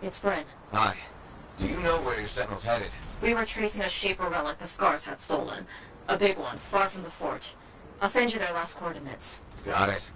It's Bryn. Hi. Do you know where your sentinel's headed? We were tracing a shaper relic the Scars had stolen. A big one, far from the fort. I'll send you their last coordinates. Got it.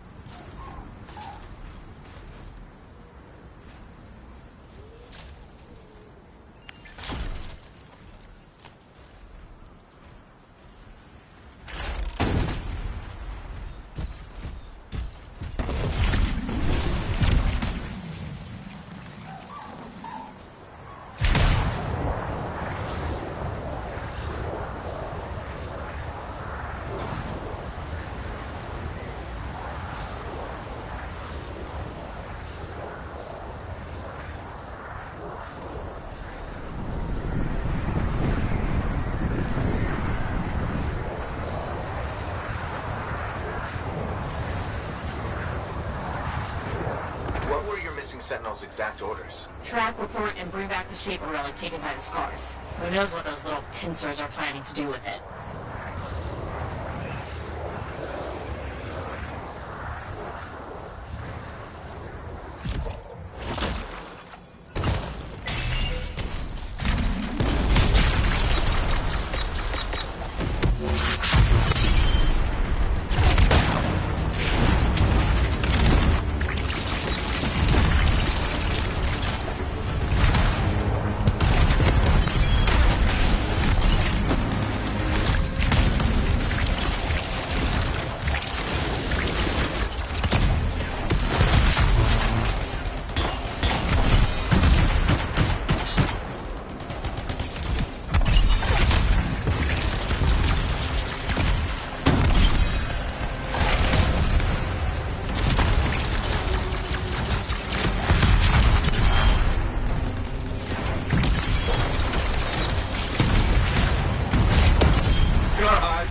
Sentinel's exact orders. Track, report, and bring back the shaper relic taken by the Scars. Who knows what those little pincers are planning to do with it?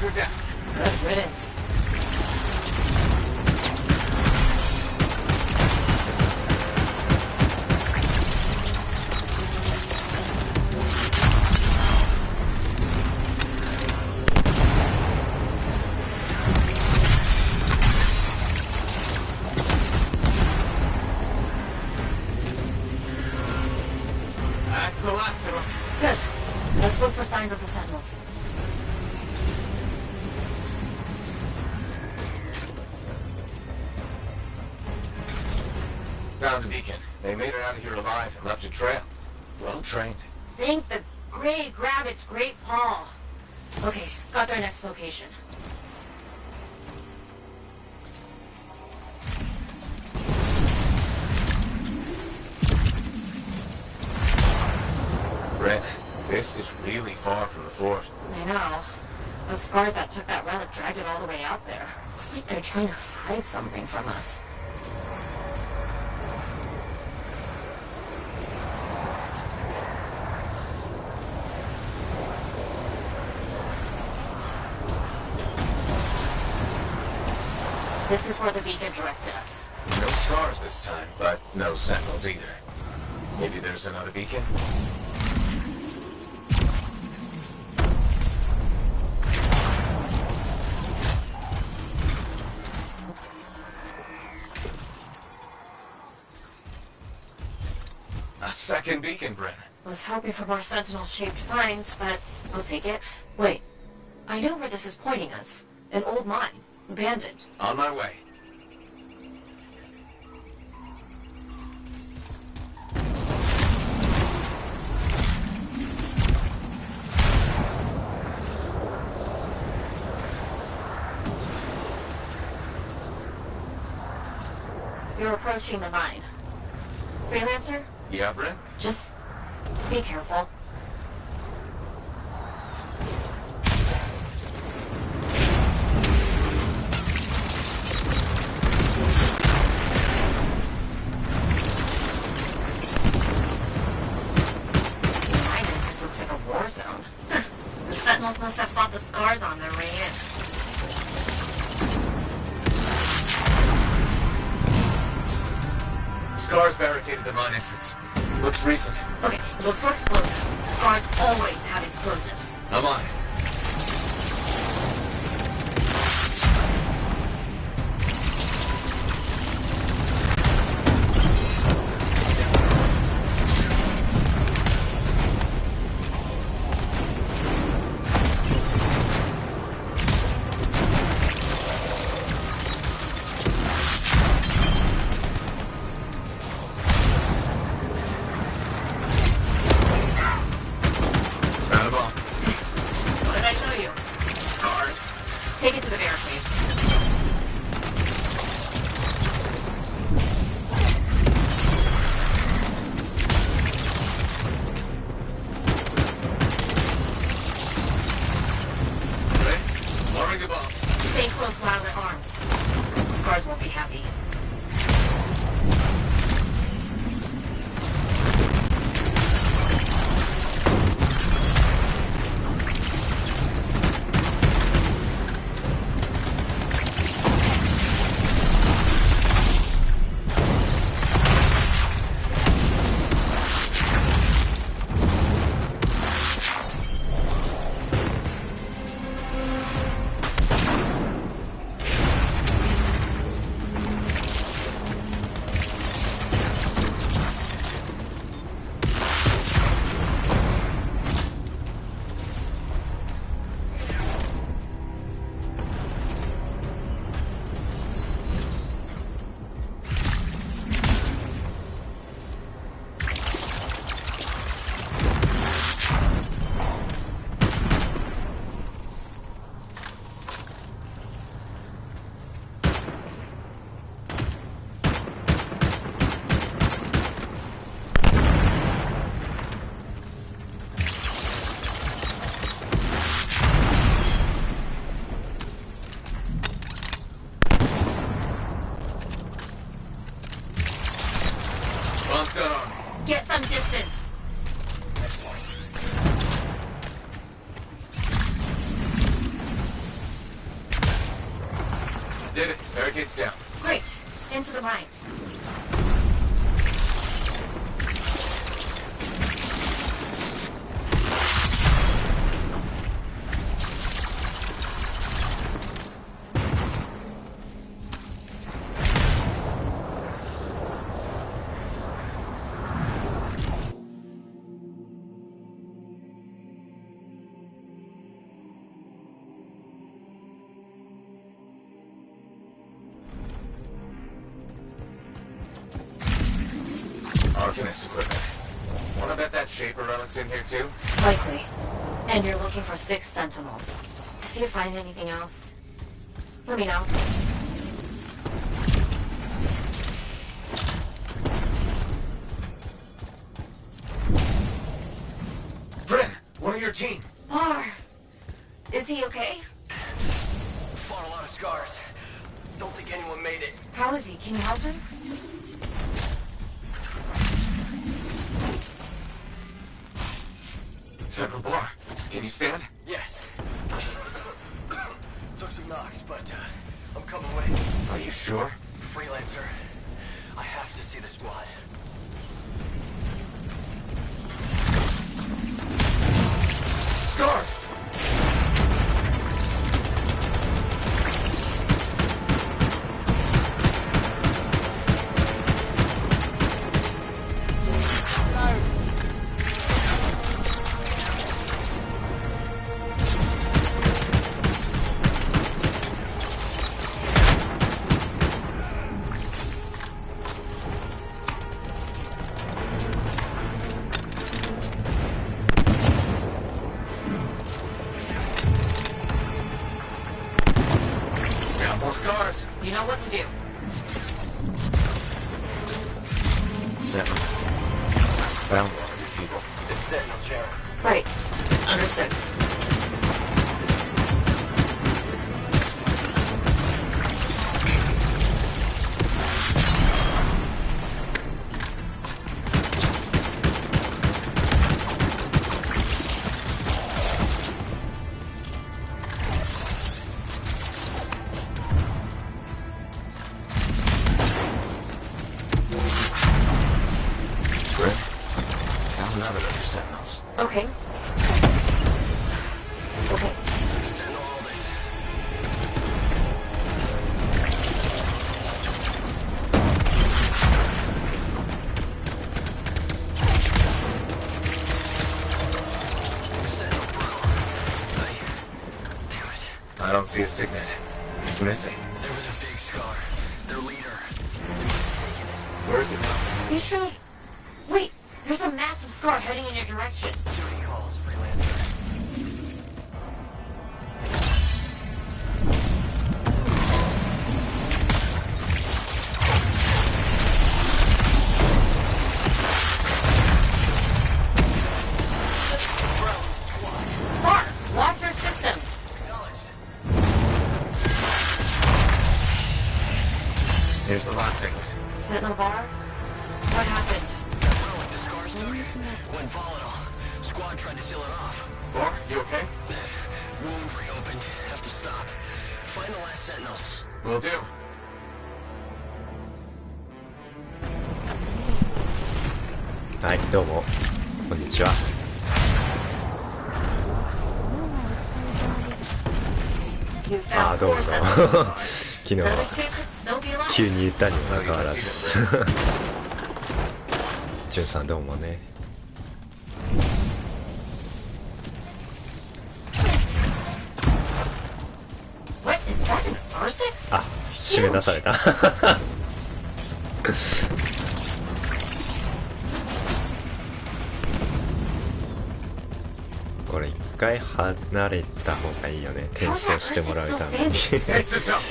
Good riddance. That's the last of them. Good. Let's look for signs of the Sentinels. Found the beacon. They made it out of here alive and left a trail. Well trained. Thank the great grab its great paw. Okay, got their next location. Bryn, this is really far from the fort. I know. The Scars that took that relic dragged it all the way out there. It's like they're trying to hide something from us. This is where the beacon directed us. No Scars this time, but no Sentinels either. Maybe there's another beacon? A second beacon, Bryn. Was hoping for more Sentinel-shaped finds, but I'll take it. Wait, I know where this is pointing us. An old mine. Abandoned. On my way. You're approaching the mine. Freelancer? Yeah, Bryn? Just be careful. Zone. The Sentinels must have fought the Scars on their way in. Scars barricaded the mine entrance. Looks recent. Okay, look for explosives. Scars always have explosives. I'm on it. Barricade's down. Great. Into the mines. Arcanist equipment. Wanna bet that Shaper relic's in here too? Likely. And you're looking for 6 sentinels. If you find anything else, let me know. Bryn, one of your team. Bar. Is he okay? Fought a lot of scars. Don't think anyone made it. How is he? Can you help him? Sentinel Bar, can you stand? Yes. Took some knocks, but I'm coming with. Are you sure? Freelancer. I have to see the squad. Scars! Scars. You know what to do. Sentinel. Found one of your people. It's Sentinel Chair. Right. Understood. Okay. Okay. Send all this. Sentinel bro. Damn it. I don't see a signet. It's missing. There was a big scar. Their leader. They must have taken it. Where is it now? You should... Wait, there's a massive scar heading in your direction. Duty calls, Freelancer. Mark, watch your systems. Acknowledged. Here's the last signet. Sentinel Bar? What happened? That relic the scars took went volatile. Squad tried to seal it off. Bar, you okay? Wound reopened. Have to stop. Find the last sentinels. Will do.はい、どうもこんにちは。You あ found ーどうも 4 どうも sentinels. 昨日 The は other 2 could still be alive. 急に言ったにもかかわらずじゅんさんどうもね。 What is that? An R6? あ、締め出されたこれ一回離れた方がいいよね、転送してもらうために It's a tough one.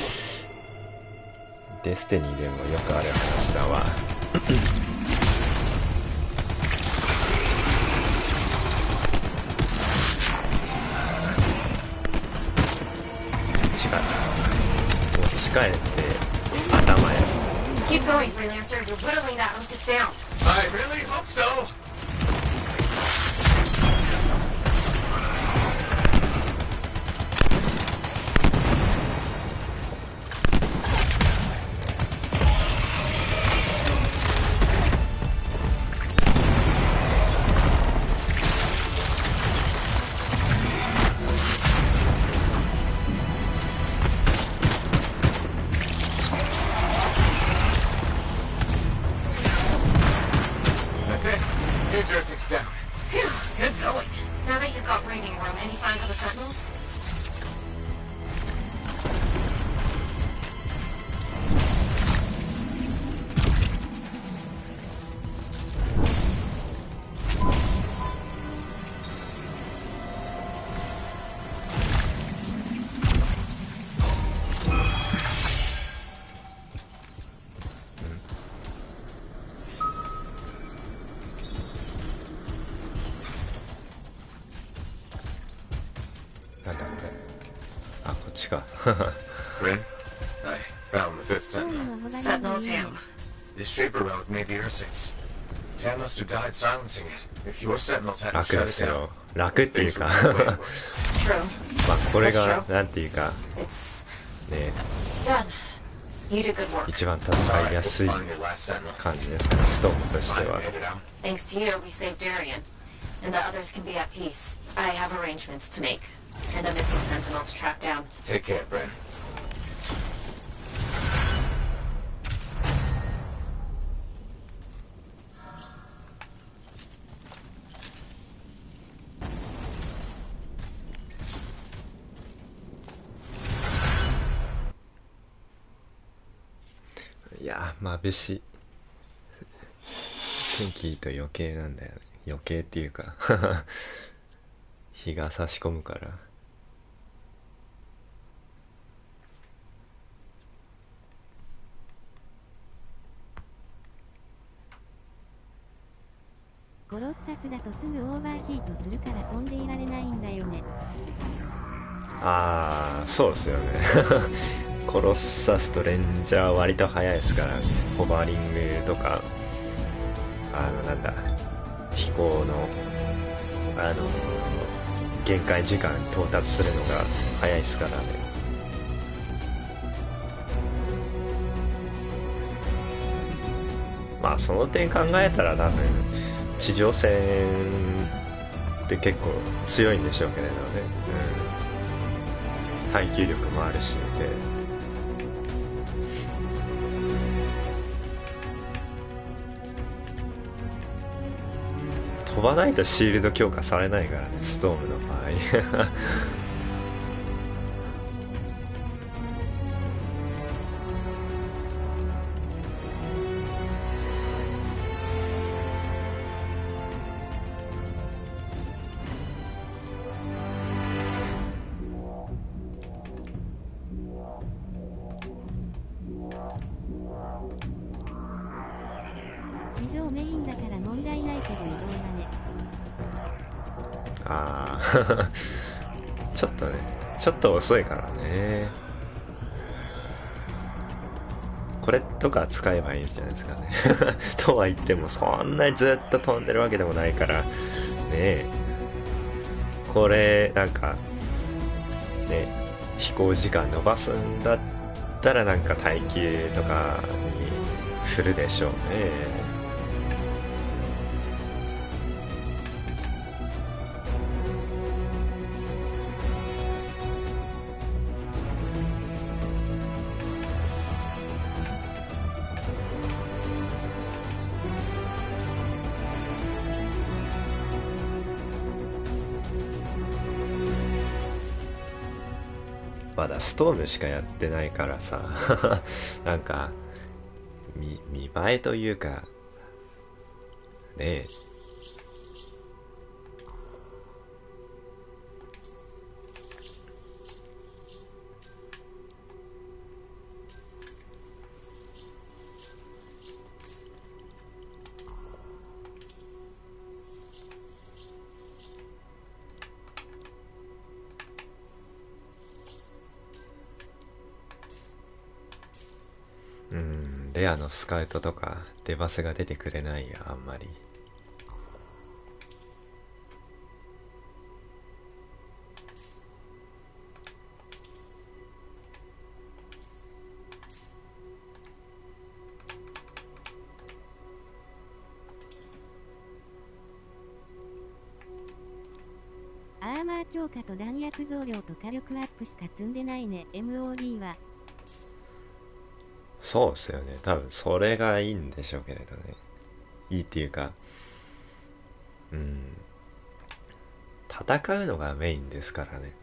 デスティニーでもよくある話だわ持ち帰って頭へ Keep going, Freelancer. You're whittling that hostess down. I really hope so. Good going. Now that you've got breathing room, any signs of the sentinels? Rin, I found the fifth sentinel. Sentinel Tam. This Shaper relic may be Ursic's. Tam must have died silencing it. If your sentinels hadn't 楽 shut で it す down, よ。楽っていう things か would be way worse. True. まあこれがなんていうか It's ね done. You did good work. 一番戦いやすい Find your last sentinel. 感じですね、ストームとして Finally は。 made it out. Thanks to you, we saved Darien. And the others can be at peace. I have arrangements to make. And a missing sentinel to track down. Take care, Rin. いやー、眩しい。天気いいと余計なんだよね。余計っていうか日が差し込むから。コロッサスだとすぐオーバーヒートするから飛んでいられないんだよね。ああ、そうですよねコロッサスとレンジャーは割と速いですから、ホバーリングとかなんだ、飛行の限界時間に到達するのが速いですからね。まあその点考えたら多分地上戦って結構強いんでしょうけれどね、耐久力もあるしで、飛ばないとシールド強化されないからね、ストームの場合地上メインだから問題ないけど移動がね。ああちょっとね、ちょっと遅いからね。これとか使えばいいんじゃないですかねとは言ってもそんなにずっと飛んでるわけでもないからね。えこれなんかね、飛行時間伸ばすんだったらなんか耐久とかに振るでしょうね。まだストームしかやってないからさなんか見栄えというかねえ、レアのスカウトとかデバスが出てくれないや、あんまり。アーマー強化と弾薬増量と火力アップしか積んでないね、MOD は。そうですよね。多分それがいいんでしょうけれどね。いいっていうか、戦うのがメインですからね。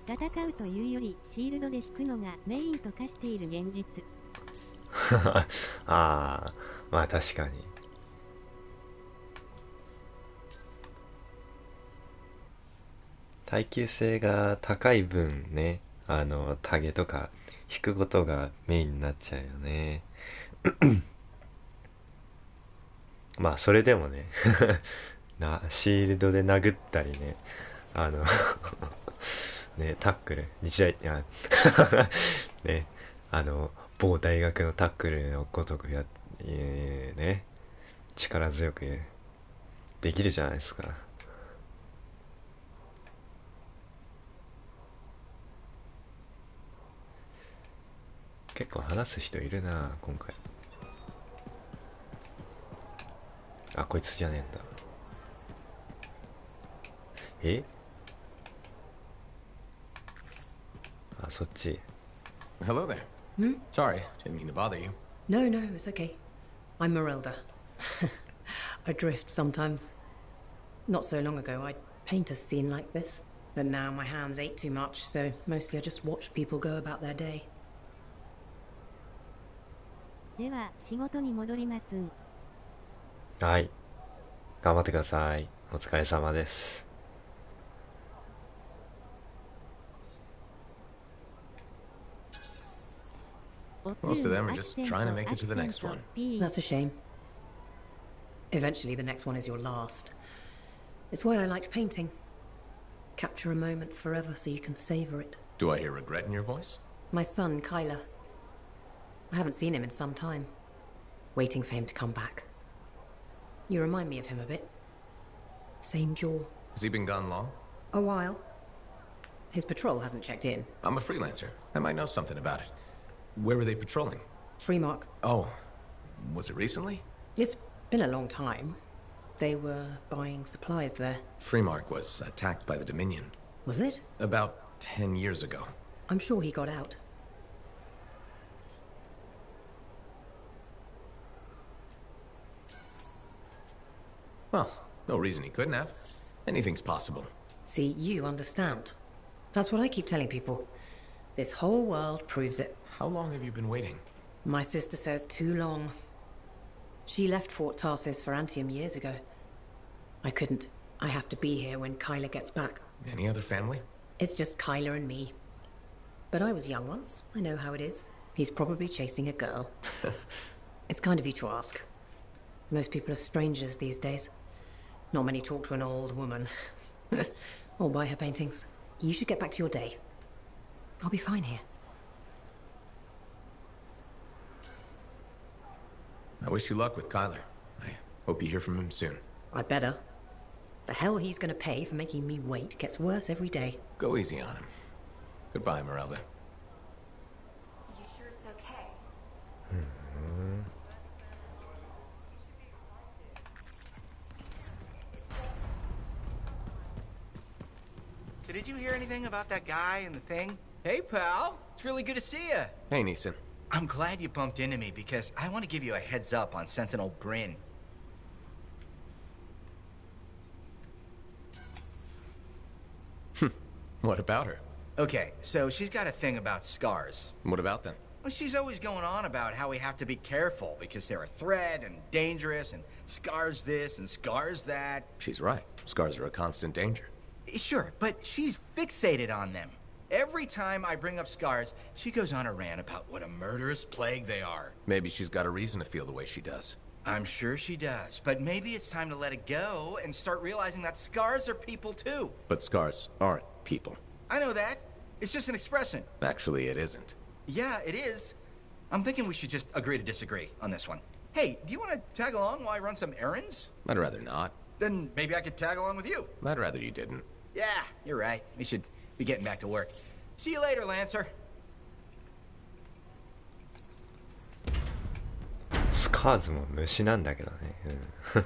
戦うというよりシールドで引くのがメインと化している現実。ああ、まあ確かに。耐久性が高い分ね、タゲとか引くことがメインになっちゃうよね。まあそれでもねシールドで殴ったりね、ね、タックル、日大、ね、某大学のタックルのごとくね、力強くできるじゃないですか。結構話す人いるな、今回。あ、こいつじゃねえんだ。え？あ、そっち。Hello there. Sorry, didn't mean to bother you. No, no, it's okay. I'm Merelda. I drift sometimes. Not so long ago, I'd paint a scene like this. But now my hands ache too much, so mostly I just watch people go about their day. では仕事に戻りますん。はい。頑張ってください。お疲れ様です。Most of them are just trying to make it to the next one. That's a shame. Eventually, the next one is your last. It's why I liked painting. Capture a moment forever so you can savor it. Do I hear regret in your voice? My son, Kyler. I haven't seen him in some time. Waiting for him to come back. You remind me of him a bit. Same jaw. Has he been gone long? A while. His patrol hasn't checked in. I'm a freelancer. I might know something about it. Where were they patrolling? Freemark. Oh, was it recently? It's been a long time. They were buying supplies there. Freemark was attacked by the Dominion. Was it? About 10 years ago. I'm sure he got out. Well, no reason he couldn't have. Anything's possible. See, you understand. That's what I keep telling people. This whole world proves it. How long have you been waiting? My sister says too long. She left Fort Tarsis for Anthem years ago. I couldn't. I have to be here when Kyler gets back. Any other family? It's just Kyler and me. But I was young once. I know how it is. He's probably chasing a girl. It's kind of you to ask. Most people are strangers these days. Not many talk to an old woman. Or buy her paintings. You should get back to your day. I'll be fine here. I wish you luck with Kyler. I hope you hear from him soon. I'd better. The hell he's gonna pay for making me wait gets worse every day. Go easy on him. Goodbye, Merelda. You sure it's okay? So did you hear anything about that guy and the thing? Hey, pal. It's really good to see you. Hey, Neeson. I'm glad you bumped into me because I want to give you a heads up on Sentinel Bryn. What about her? Okay, so she's got a thing about scars. What about them? Well, she's always going on about how we have to be careful because they're a threat and dangerous and scars this and scars that. She's right. Scars are a constant danger. Sure, but she's fixated on them. Every time I bring up scars, she goes on a rant about what a murderous plague they are. Maybe she's got a reason to feel the way she does. I'm sure she does, but maybe it's time to let it go and start realizing that scars are people too. But scars aren't people. I know that. It's just an expression. Actually, it isn't. Yeah, it is. I'm thinking we should just agree to disagree on this one. Hey, do you want to tag along while I run some errands? I'd rather not. Then maybe I could tag along with you. I'd rather you didn't. Yeah, you're right. We should be getting back to work. See you later, Lancer. スカーズも虫なんだけどね。うん、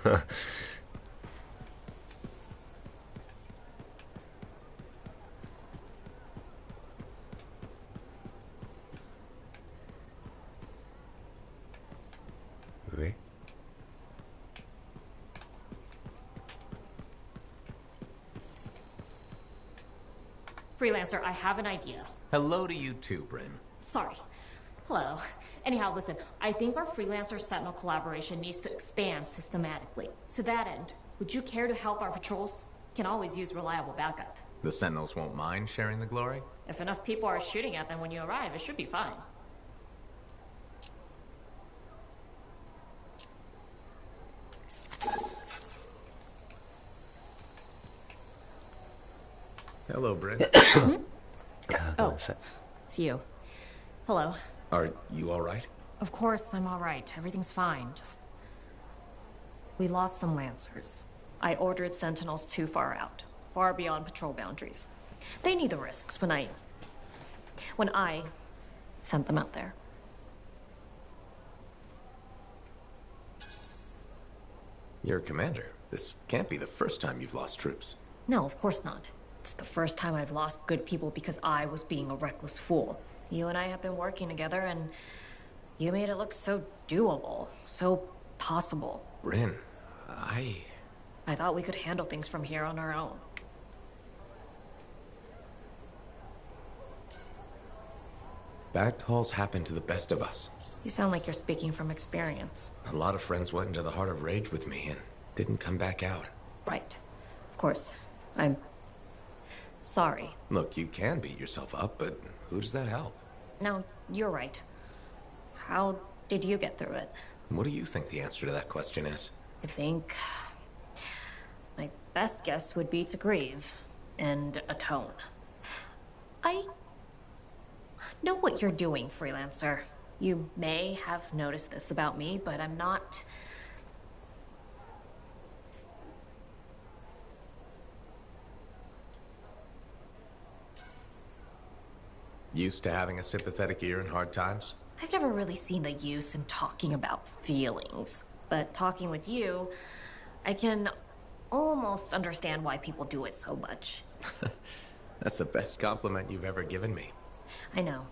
上 Freelancer, I have an idea. Hello to you too, Bryn. Sorry. Hello. Anyhow, listen, I think our Freelancer Sentinel collaboration needs to expand systematically. To that end, would you care to help our patrols? Can always use reliable backup. The Sentinels won't mind sharing the glory? If enough people are shooting at them when you arrive, it should be fine. Hello, Bryn. Oh, it's you. Hello. Are you all right? Of course, I'm all right. Everything's fine. Just... we lost some Lancers. I ordered Sentinels too far out. Far beyond patrol boundaries. They need the risks when I sent them out there. You're a commander. This can't be the first time you've lost troops. No, of course not. It's the first time I've lost good people because I was being a reckless fool. You and I have been working together, and you made it look so doable, so possible. Bryn, I thought we could handle things from here on our own. Bad calls happen to the best of us. You sound like you're speaking from experience. A lot of friends went into the heart of rage with me and didn't come back out. Right. Of course. I'm sorry. Look, you can beat yourself up, but who does that help? No, you're right. How did you get through it? What do you think the answer to that question is? I think my best guess would be to grieve and atone. I know what you're doing, Freelancer. You may have noticed this about me, but I'm not... Used to having a sympathetic ear in hard times? I've never really seen the use in talking about feelings. But talking with you, I can almost understand why people do it so much. That's the best compliment you've ever given me. I know.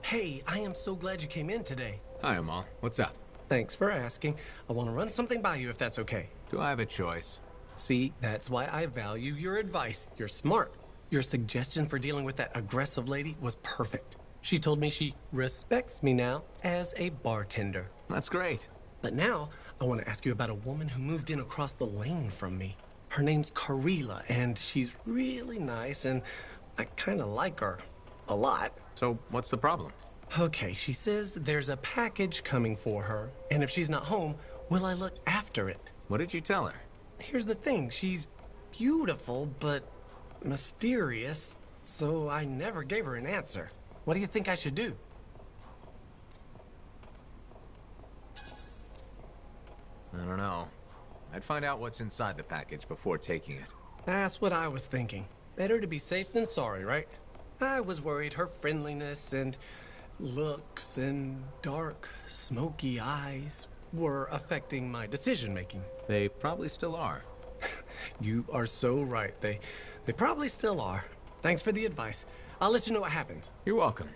Hey, I am so glad you came in today. Hi, Amal. What's up? Thanks for asking. I want to run something by you if that's okay. Do I have a choice? See, that's why I value your advice. You're smart. Your suggestion for dealing with that aggressive lady was perfect. She told me she respects me now as a bartender. That's great. But now, I want to ask you about a woman who moved in across the lane from me. Her name's Karila, and she's really nice, and I kind of like her. A lot. So, what's the problem? Okay, she says there's a package coming for her, and if she's not home, will I look after it? What did you tell her? Here's the thing, she's beautiful, but mysterious, so I never gave her an answer. What do you think I should do? I don't know. I'd find out what's inside the package before taking it. That's what I was thinking. Better to be safe than sorry, right? I was worried her friendliness and looks and dark, smoky eyes were affecting my decision making. They probably still are. You are so right. They probably still are. Thanks for the advice. I'll let you know what happens. You're welcome.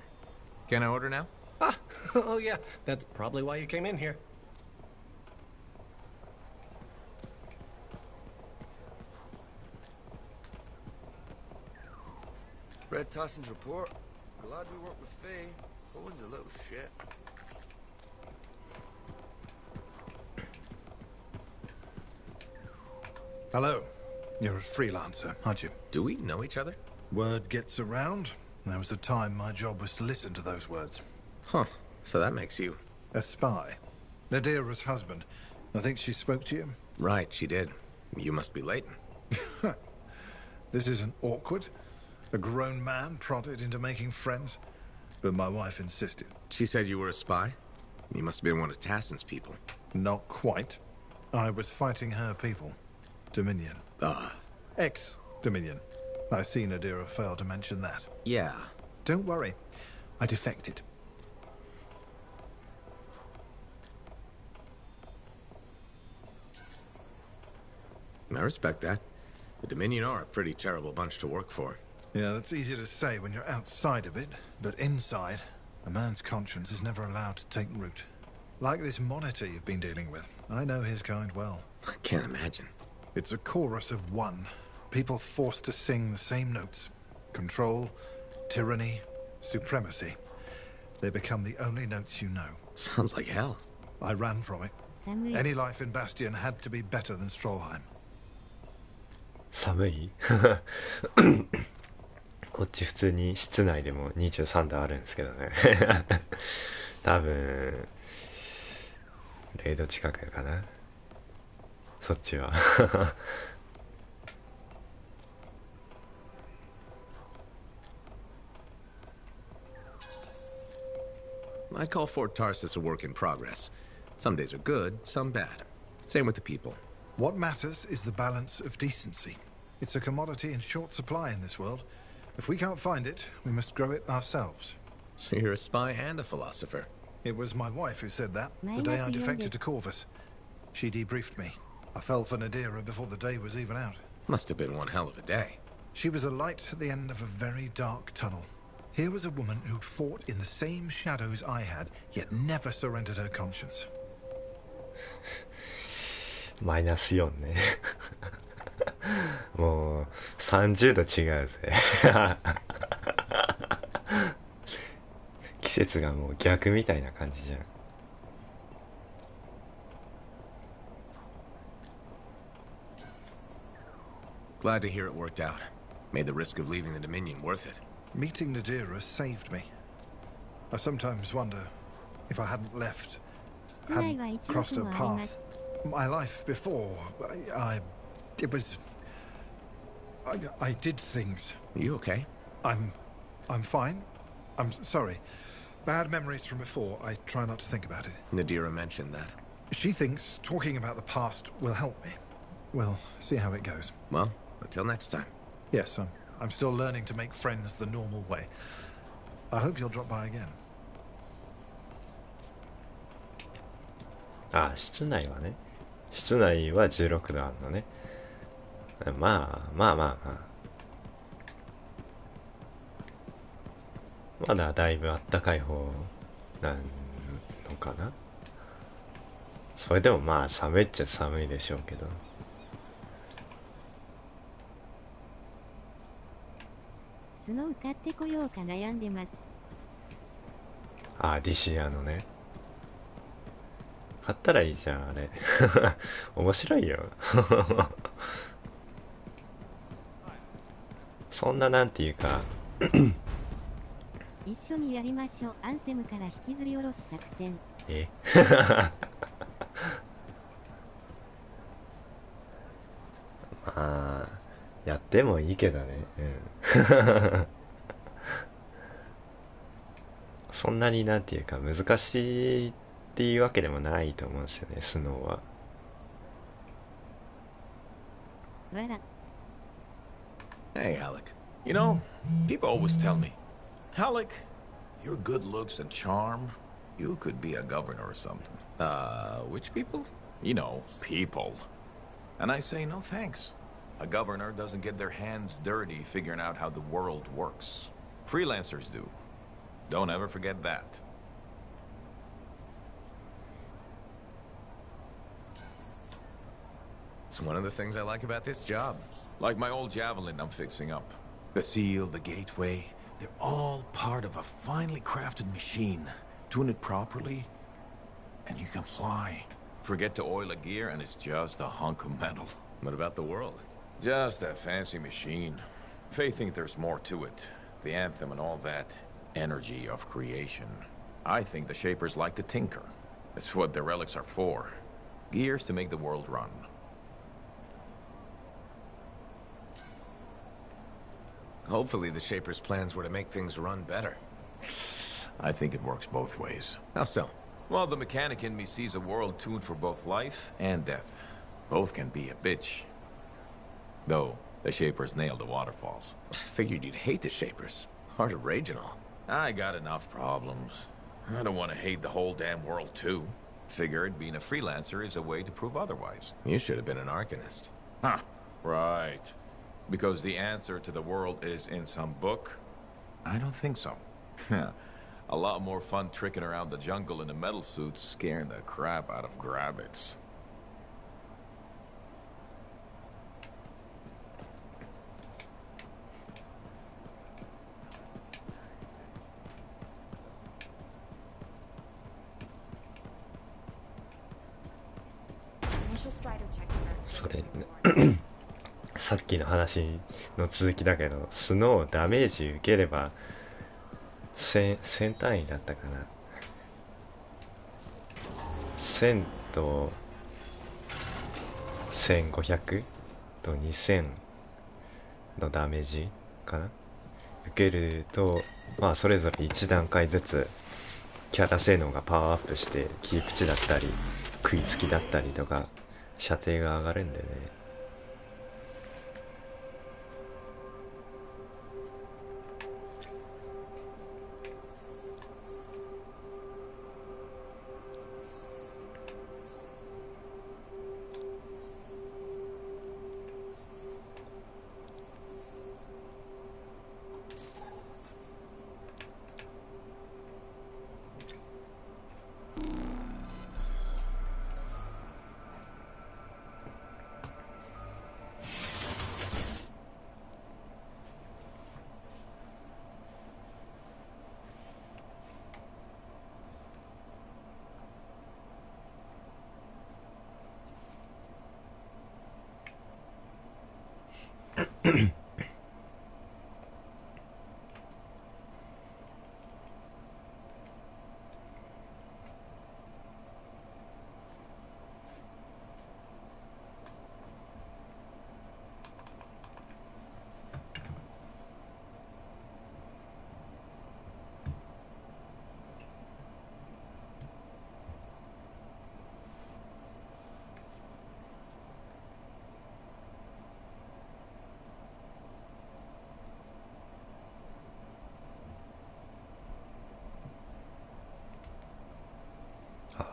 Can I order now? Ah, oh yeah, that's probably why you came in here. Read Tyson's report. Glad we worked with Faye. Owen's a little shit. Hello. You're a freelancer, aren't you? Do we know each other? Word gets around. There was a time my job was to listen to those words. Huh. So that makes you... A spy. Nadira's husband. I think she spoke to you? Right, she did. You must be Leighton. This isn't awkward. A grown man prodded into making friends. But my wife insisted. She said you were a spy? You must have been one of Tasson's people. Not quite. I was fighting her people. Dominion. Ex-Dominion. I see Nadira failed to mention that. Yeah. Don't worry. I defected. I respect that. The Dominion are a pretty terrible bunch to work for. Yeah, that's easy to say when you're outside of it, but inside, a man's conscience is never allowed to take root. Like this monitor you've been dealing with. I know his kind well. I can't imagine. It's a chorus of one. People forced to sing the same notes. Control, tyranny, supremacy. They become the only notes you know. Sounds like hell. I ran from it. Any life in Bastion had to be better than Stroheim. 寒いこっち普通に室内でも23度あるんですけどね多分0度近くかなそっちはI call Fort Tarsus a work in progress. Some days are good, some bad. Same with the people. What matters is the balance of decency. It's a commodity in short supply in this world. If we can't find it, we must grow it ourselves. So you're a spy and a philosopher. It was my wife who said that, the day I defected to Corvus. She debriefed me. I fell for Nadira before the day was even out. Must have been one hell of a day. She was a light at the end of a very dark tunnel. Here was a woman who'd fought in the same shadows I had, yet never surrendered her conscience. マイナス4ねもう30度違うぜ季節がもう逆みたいな感じじゃん。Glad to hear it worked out. Made the risk of leaving the Dominion worth it. Meeting Nadira saved me. I sometimes wonder if I hadn't left, hadn't crossed her path. My life before, I did things. You okay? I'm fine. I'm sorry. Bad memories from before. I try not to think about it. Nadira mentioned that. She thinks talking about the past will help me. We'll see how it goes. Well, until next time. Yes, I'm still learning to make friends the normal way. I hope you'll drop by again. あ、室内はね。室内は16度あるのね。まあ。まだだいぶあったかい方なのかな。それでもまあ寒いっちゃ寒いでしょうけど。スノー買ってこようか悩んでます。あ、ディシアのね。買ったらいいじゃんあれ面白いよそんななんていうか一緒にやりましょう。アンセムから引きずり下ろす作戦。まあやってもいいけどね、そんなになんていうか難しいっていうわけでもないと思うんですよね、スノーは。わら。 Hey, Alec. You know, people always tell me, Alec, your good looks and charm, you could be a governor or something. Which people? You know, people. And I say no thanks. A governor doesn't get their hands dirty figuring out how the world works. Freelancers do. Don't ever forget that. It's one of the things I like about this job. Like my old javelin I'm fixing up. The seal, the gateway, they're all part of a finely crafted machine. Tune it properly, and you can fly. Forget to oil a gear, and it's just a hunk of metal. What about the world? Just a fancy machine. They think there's more to it. The Anthem and all that. Energy of creation. I think the Shapers like to tinker. That's what the relics are for. Gears to make the world run. Hopefully the Shapers' plans were to make things run better. I think it works both ways. How so? Well, the mechanic in me sees a world tuned for both life and death. Both can be a bitch. Though, the Shapers nailed the waterfalls. I figured you'd hate the Shapers. Hard to rage and all. I got enough problems. I don't want to hate the whole damn world, too. Figured being a freelancer is a way to prove otherwise. You should have been an Arcanist. Huh, right. Because the answer to the world is in some book? I don't think so. A lot more fun tricking around the jungle in a metal suit, scaring the crap out of grabbits.それさっきの話の続きだけど、スノーダメージ受ければ1000単位だったかな。1000と1500と2000のダメージかな受けると、まあそれぞれ1段階ずつキャラ性能がパワーアップして、キープ値だったり食いつきだったりとか射程が上がるんでね。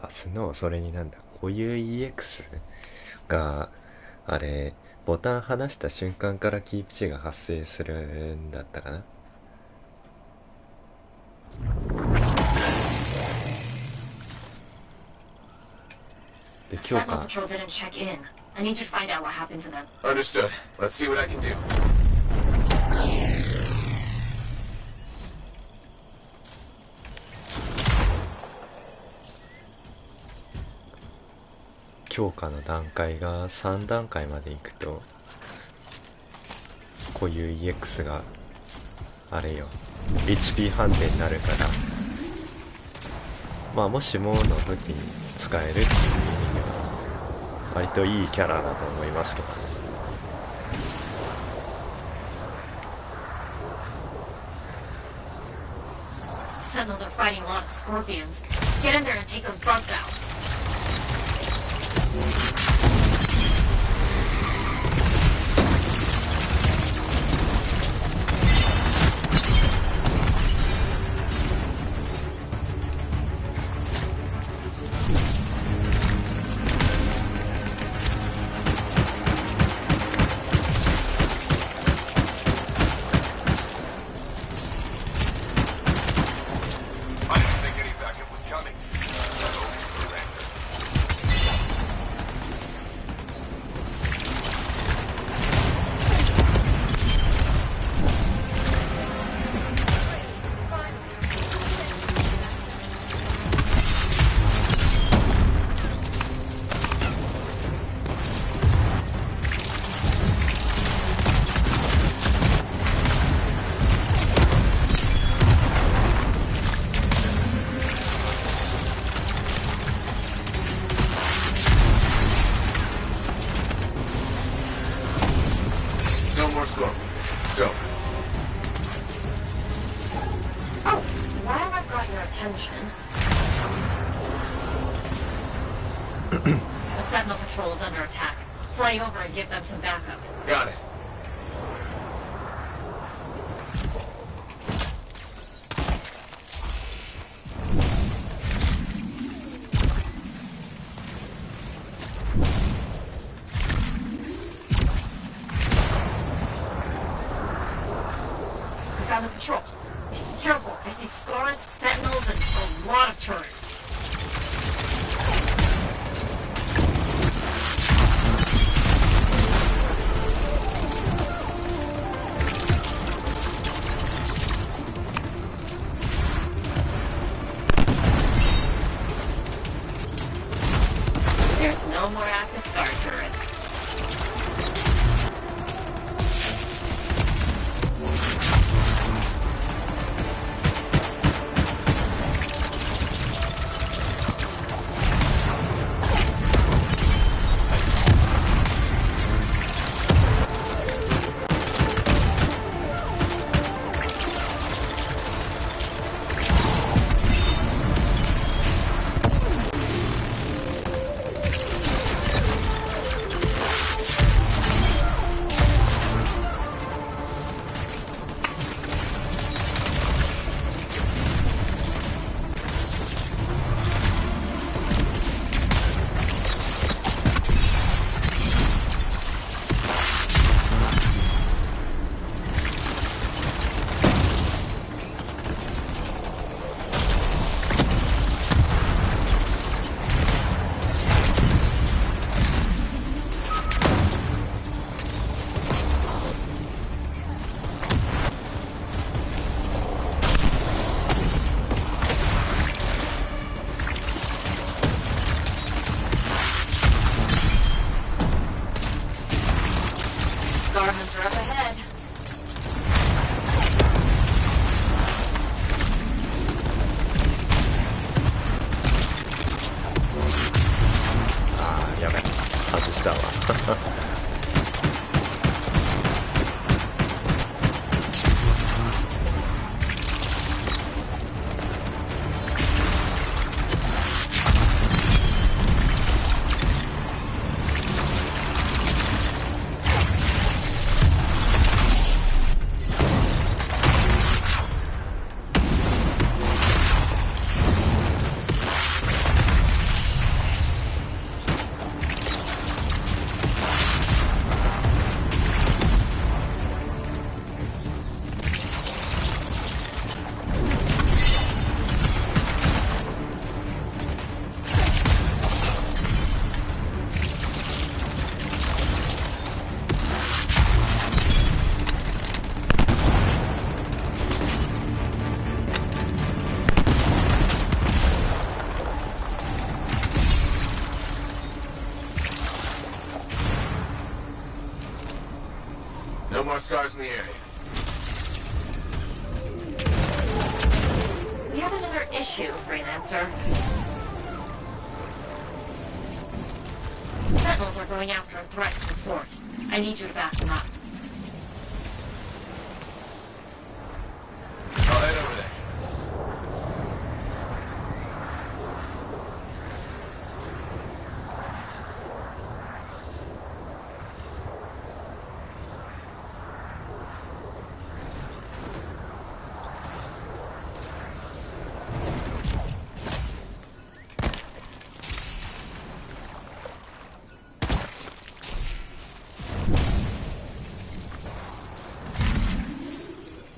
スノー、それになんだ、固有 EX があれボタン離した瞬間からキープ値が発生するんだったかな。で、今日か。Understood. Let's see what I can do. 強化の段階が3段階までいくと固有 EX があれよ HP 判定になるから、まあもしもの時に使えるっていう意味では割といいキャラだと思いますけどね。Sentinels are fighting a lot of scorpions. Get in there and take those bugs out. The Sentinel Patrol is under attack. Fly over and give them some backup. Got it. We found the patrol. Careful, I see scars, sentinels, and a lot of turrets. There's no more active scar turrets. Scar Hunter up ahead. Ah, やべ。外したわ。No more scars in the area. We have another issue, Freelancer. Sentinels are going after a threat to the fort. I need you to back them up. I'll head over there.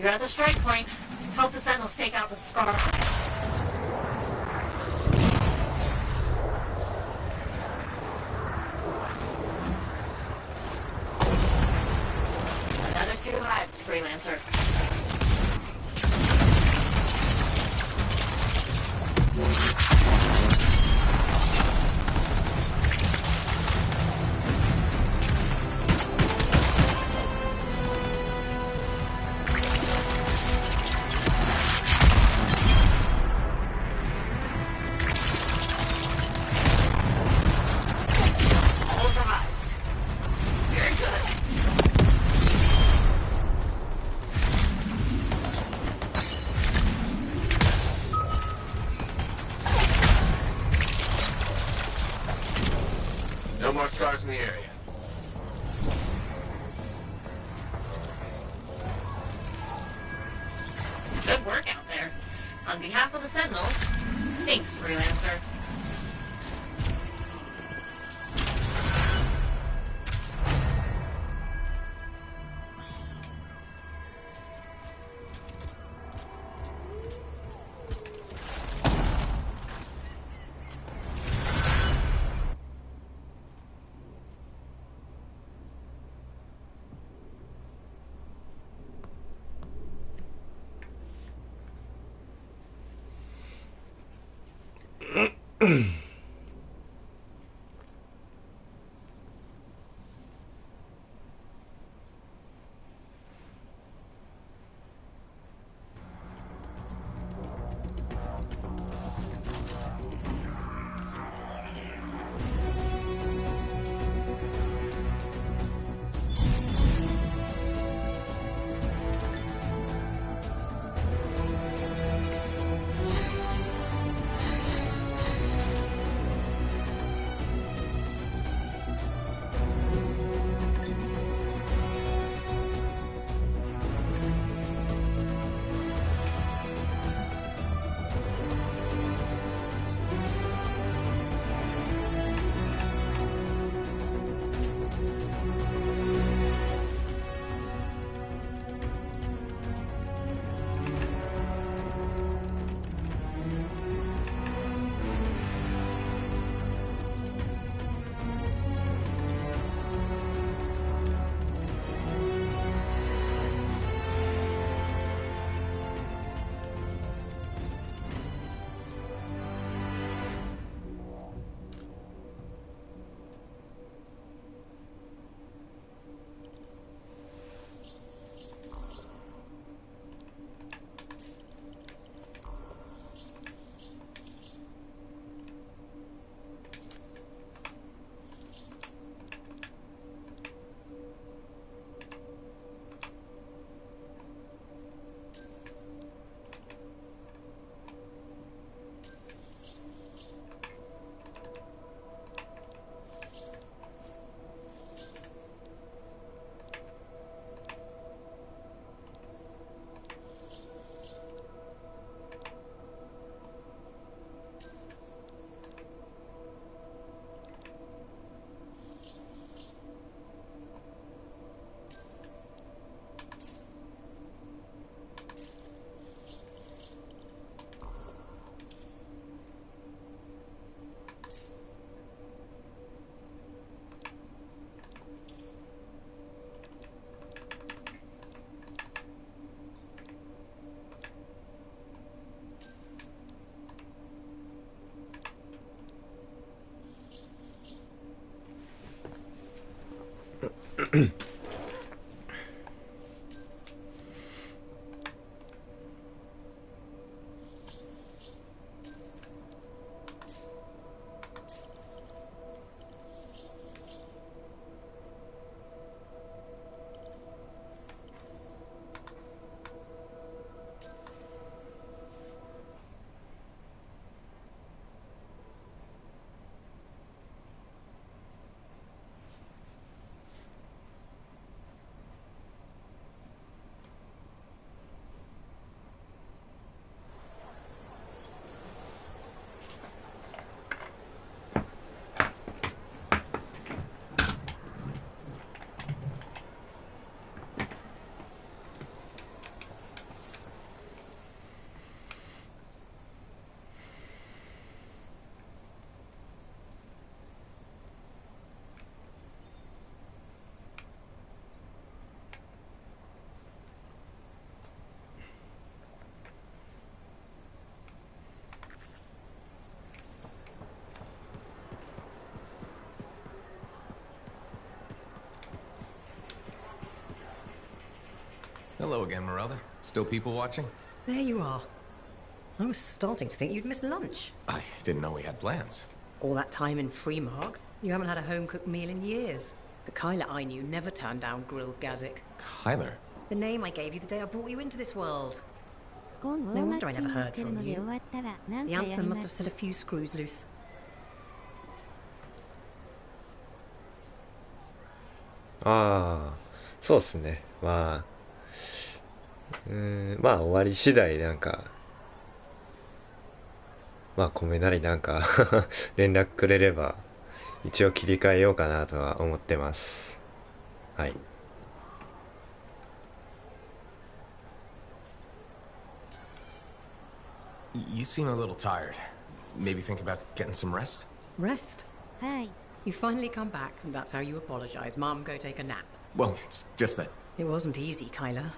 You're at the strike point. Help the sentinels take out the scar. Another 2 hives, Freelancer. No more scars in the area. Good work out there. On behalf of the Sentinels, thanks, Freelancer. Hello again, Merelda. Still people watching? There you are. I was starting to think you'd miss lunch. I didn't know we had plans. All that time in Freemark, you haven't had a home-cooked meal in years. The Kyler I knew never turned down grilled gazik. Kyler? The name I gave you the day I brought you into this world. 今後 No をマ wonder ッ I チン never グ heard してる from ので you. 終わったら何 The かや Anthem り must ま have す set a few screws loose. ああ、そうっすね。まあ終わり次第なんか、まあ米なりなんか連絡くれれば一応切り替えようかなとは思ってます。はい。You seem a little tired. Maybe think about getting some rest? Rest? はい You finally come back, and that's how you apologize. Mom, go take a nap. Well, it's just that... It wasn't easy, Kyler.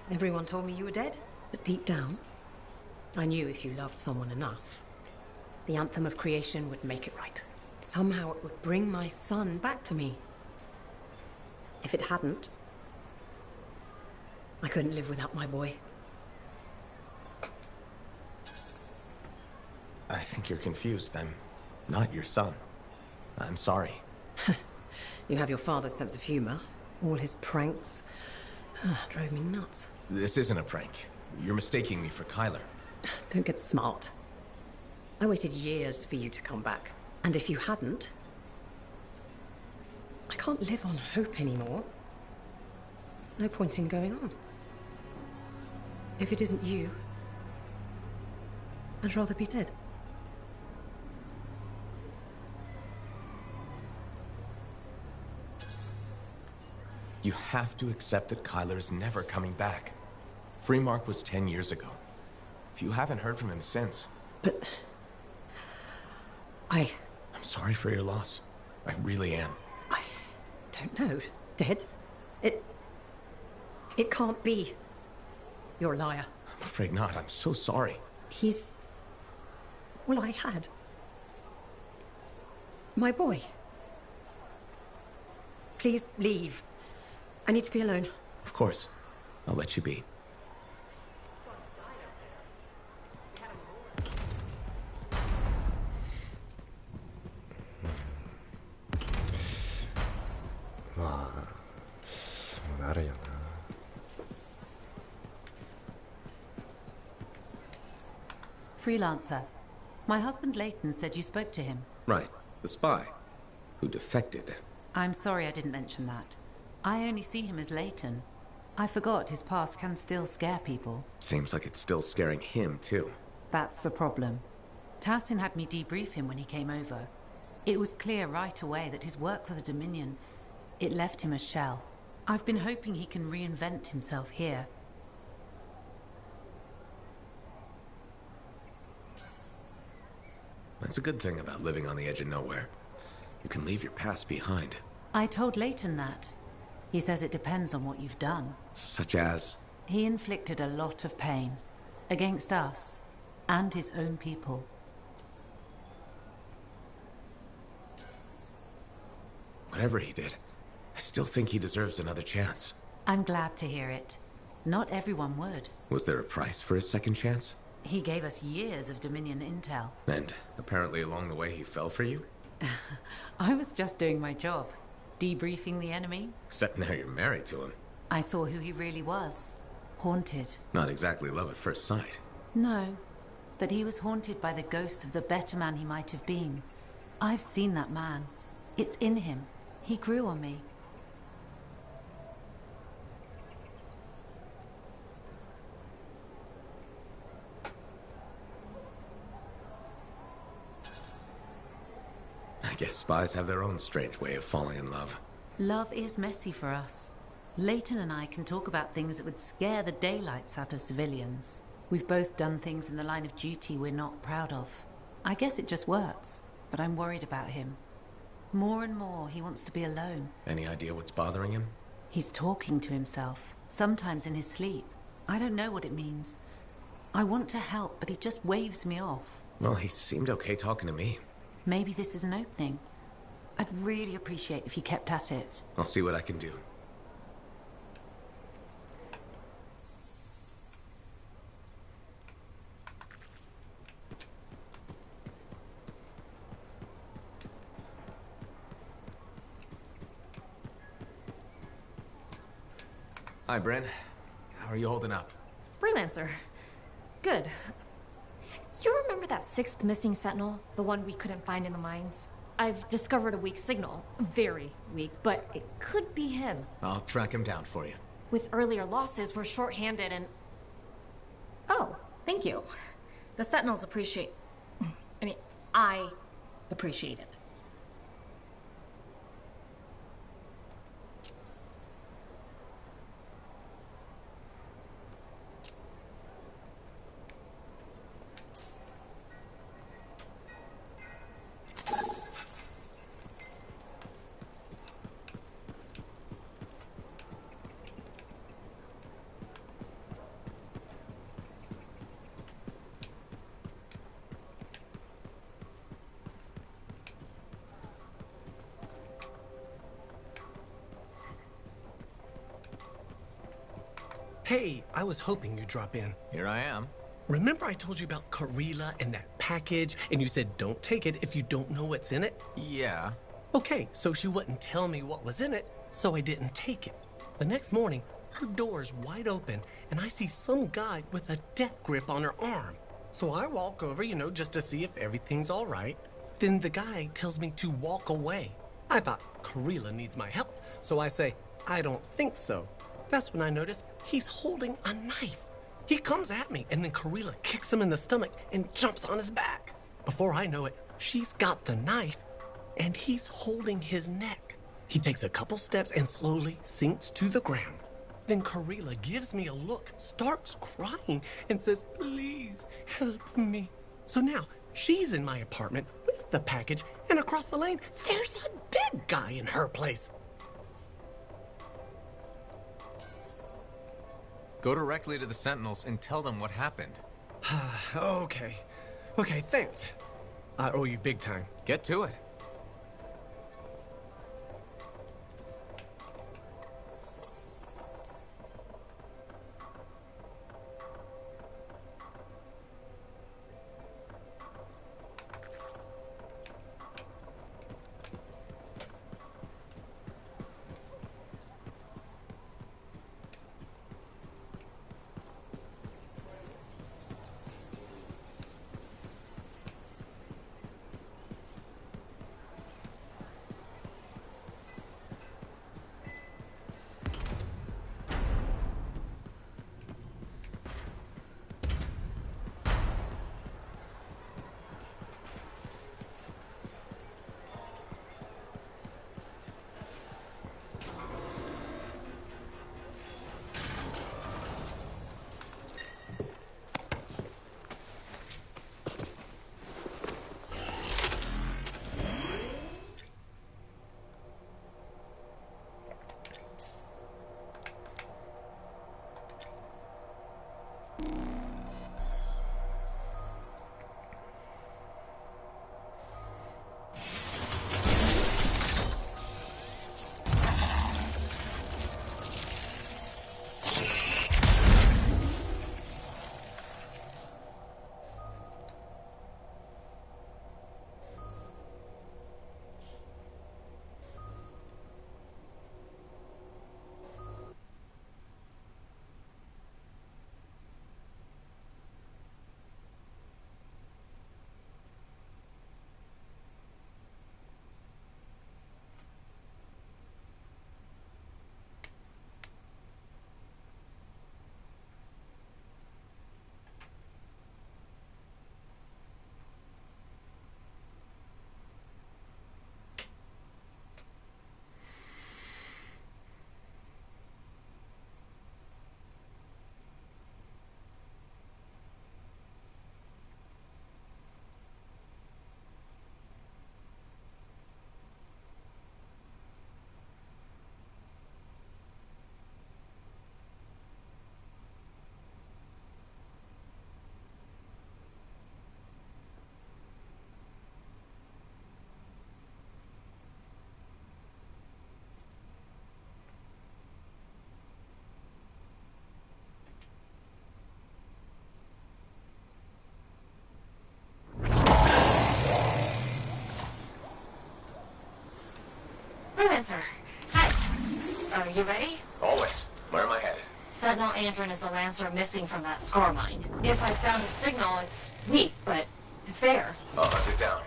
Everyone told me you were dead, but deep down, I knew if you loved someone enough, the Anthem of creation would make it right. Somehow it would bring my son back to me. If it hadn't, I couldn't live without my boy. I think you're confused. I'm not your son. I'm sorry. You have your father's sense of humor. All his pranks drove me nuts. This isn't a prank. You're mistaking me for Kyler. Don't get smart. I waited years for you to come back. And if you hadn't, I can't live on hope anymore. No point in going on. If it isn't you, I'd rather be dead. You have to accept that Kyler is never coming back. Freemark was 10 years ago. If you haven't heard from him since... But... I'm sorry for your loss. I really am. I don't know. Dead? It can't be. You're a liar. I'm afraid not. I'm so sorry. He's all I had. My boy. Please leave. I need to be alone. Of course. I'll let you be. Freelancer. My husband Leighton said you spoke to him. Right. The spy. Who defected. I'm sorry I didn't mention that. I only see him as Leighton. I forgot his past can still scare people. Seems like it's still scaring him, too. That's the problem. Tassin had me debrief him when he came over. It was clear right away that his work for the Dominion, it left him a shell. I've been hoping he can reinvent himself here. That's a good thing about living on the edge of nowhere. You can leave your past behind. I told Leighton that. He says it depends on what you've done. Such as? He inflicted a lot of pain. Against us. And his own people. Whatever he did, I still think he deserves another chance. I'm glad to hear it. Not everyone would. Was there a price for his second chance? He gave us years of Dominion intel. And apparently along the way he fell for you? I was just doing my job. Debriefing the enemy. Except now you're married to him. I saw who he really was. Haunted. Not exactly love at first sight. No. But he was haunted by the ghost of the better man he might have been. I've seen that man. It's in him. He grew on me. I guess spies have their own strange way of falling in love. Love is messy for us. Leighton and I can talk about things that would scare the daylights out of civilians. We've both done things in the line of duty we're not proud of. I guess it just works, but I'm worried about him. More and more, he wants to be alone. Any idea what's bothering him? He's talking to himself, sometimes in his sleep. I don't know what it means. I want to help, but he just waves me off. Well, he seemed okay talking to me. Maybe this is an opening. I'd really appreciate if you kept at it. I'll see what I can do. Hi, Bryn. How are you holding up? Freelancer. Good. You remember that sixth missing sentinel? The one we couldn't find in the mines? I've discovered a weak signal. Very weak, but it could be him. I'll track him down for you. With earlier losses, we're short-handed and... Oh, thank you. The sentinels appreciate... I appreciate it. Hey, I was hoping you'd drop in. Here I am. Remember I told you about Karila and that package, and you said don't take it if you don't know what's in it? Yeah. Okay, so she wouldn't tell me what was in it, so I didn't take it. The next morning, her door's wide open, and I see some guy with a death grip on her arm. So I walk over, just to see if everything's all right. Then the guy tells me to walk away. I thought Karila needs my help, so I say, I don't think so. That's when I notice he's holding a knife. He comes at me, and then Karila kicks him in the stomach and jumps on his back. Before I know it, she's got the knife, and he's holding his neck. He takes a couple steps and slowly sinks to the ground. Then Karila gives me a look, starts crying, and says, please help me. So now, she's in my apartment with the package, and across the lane, there's a dead guy in her place. Go directly to the Sentinels and tell them what happened. Okay, thanks. I owe you big time. Get to it. Professor, hi. Are you ready? Always. Where am I headed? Sentinel Andron is the Lancer missing from that scar mine. If I found a signal, it's weak, but it's there. I'll hunt it down.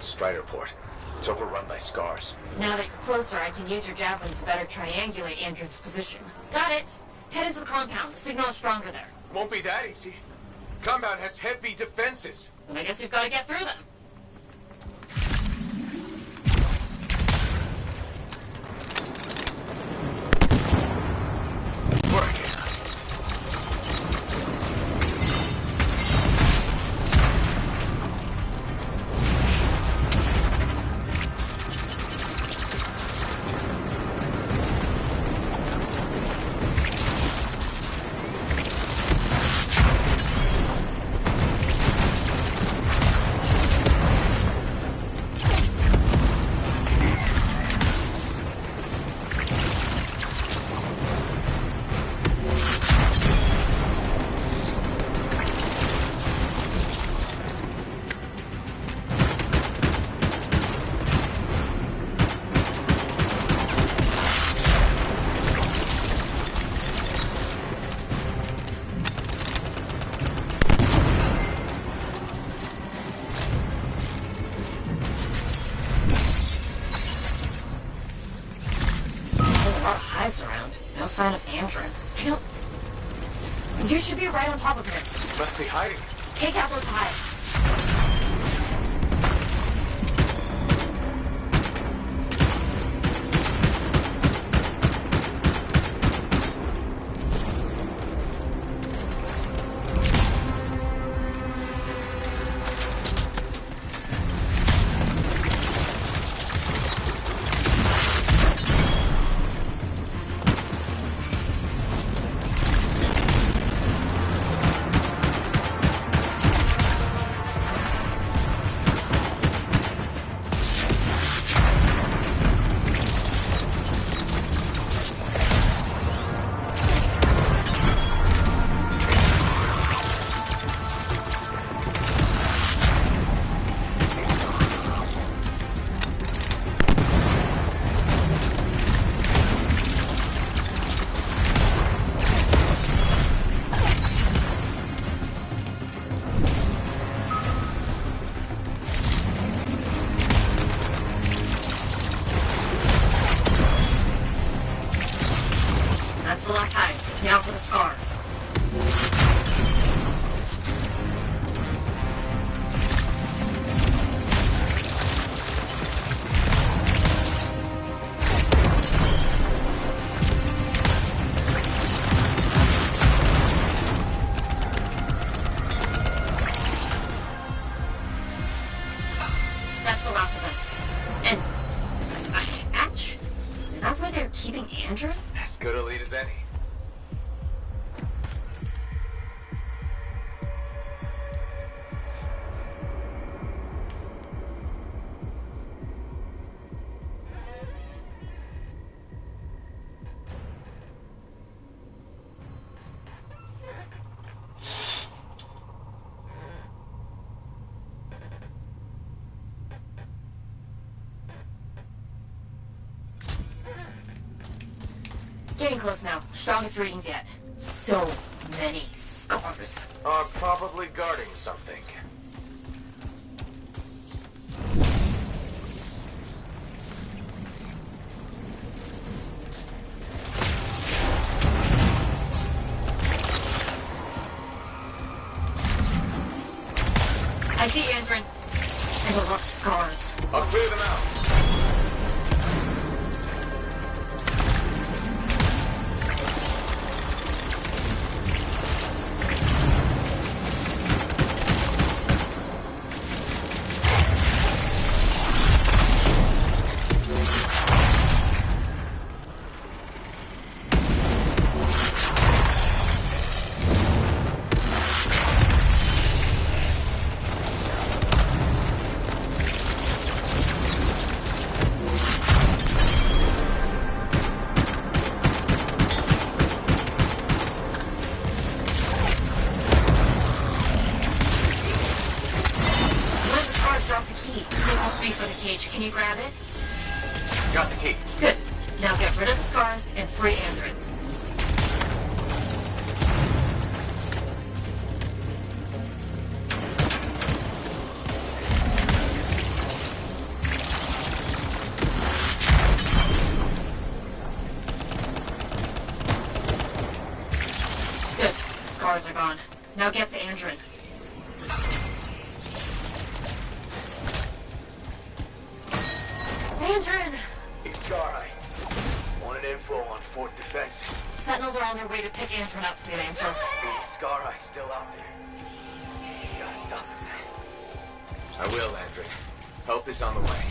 Strider port. It's overrun by scars. Now that you're closer, I can use your javelins to better triangulate Andron's position. Got it! Head into the compound. The signal is stronger there. Won't be that easy. Compound has heavy defenses. Then I guess you've got to get through them. Around. No sign of Andron. I don't... You should be right on top of him. Must be hiding. Take out those hives. That's the last hive. Now for the scars. That's the last of them. And a hatch? Is that where they're keeping Andron? As good a lead as any. Getting close now. Strongest readings yet. So many scars. Are probably guarding something. I see Andrin. And a lot of scars. I'll clear them out. Can you grab it? Got the key. Good. Now get rid of the scars and free Andrin. Good. The scars are gone. Now get to Andrin. Andrin! Scar, wanted info on Fort defenses. Sentinels are on their way to pick Andrin up for the answer. Scar, still out there. You gotta stop him, man. I will, Andrin. Help is on the way.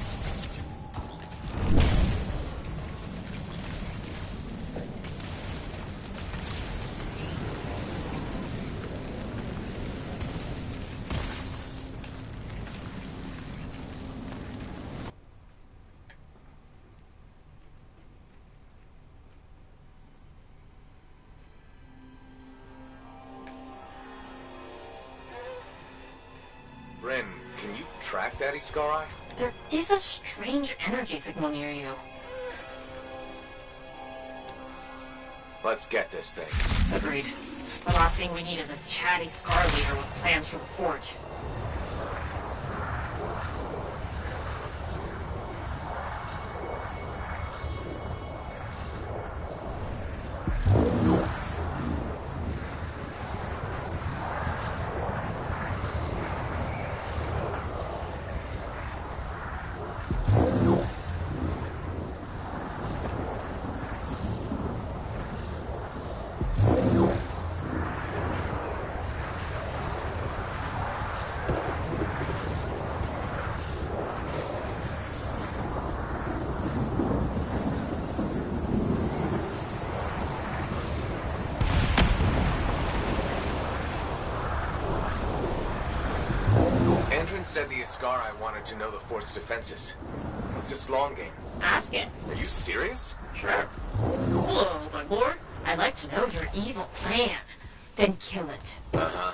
Bryn, can you track that Scar? There is a strange energy signal near you. Let's get this thing. Agreed. The last thing we need is a chatty Scar leader with plans for the fort. Andrin said the Scar wanted to know the fort's defenses. What's its long game? Ask it. Are you serious? Sure. Hello, my lord. I'd like to know your evil plan. Then kill it. Uh-huh.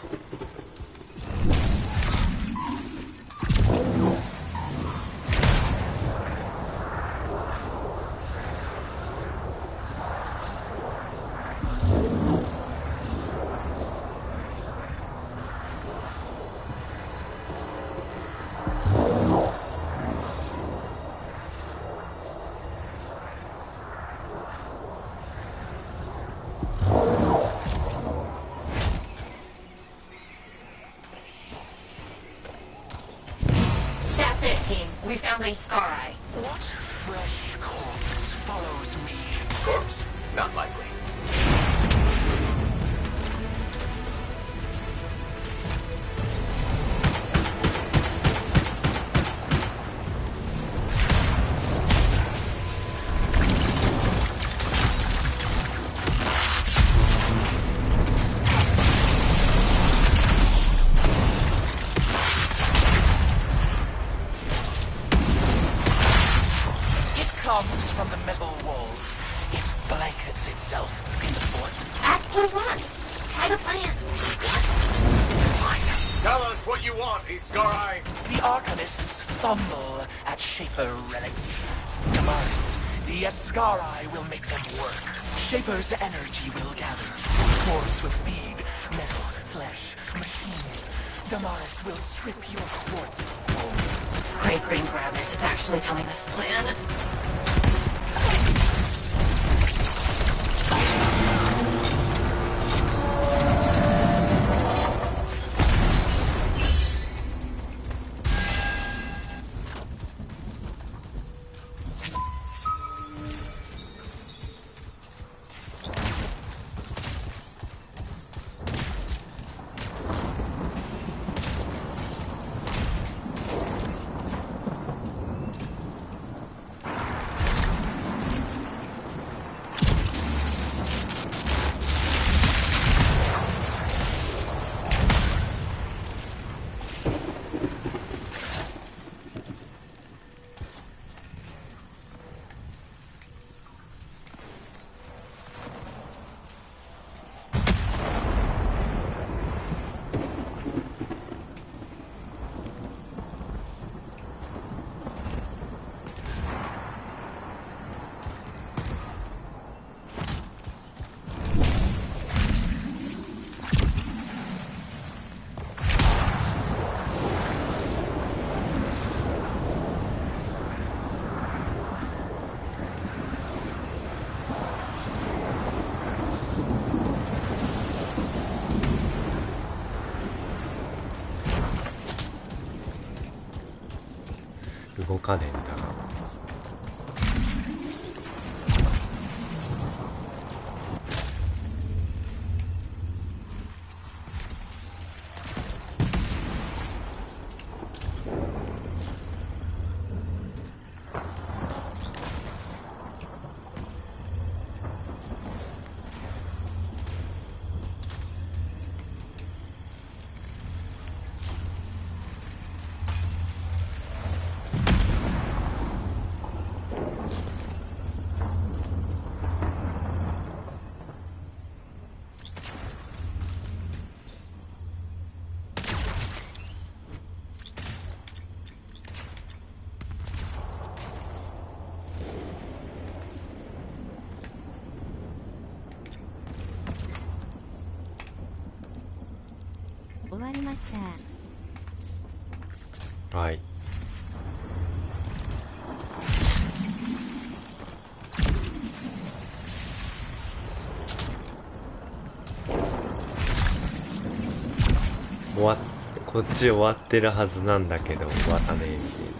We found the Scar. What fresh corpse follows me? Corpse? Not likely. Comes from the metal walls. It blankets itself in the fort. Ask what he wants. Try the plan. Fine. Tell us what you want, Scar. The Arcanists fumble at Shaper relics. Damaris, the Ascarai will make them work. Shaper's energy will gather. Swords will feed metal, flesh, machines. Damaris will strip your fort's bones. Great green grabbits. It's actually telling us the plan. 動かねえんだが。終わりました。はい。こっち終わってるはずなんだけど終わったねみたいな。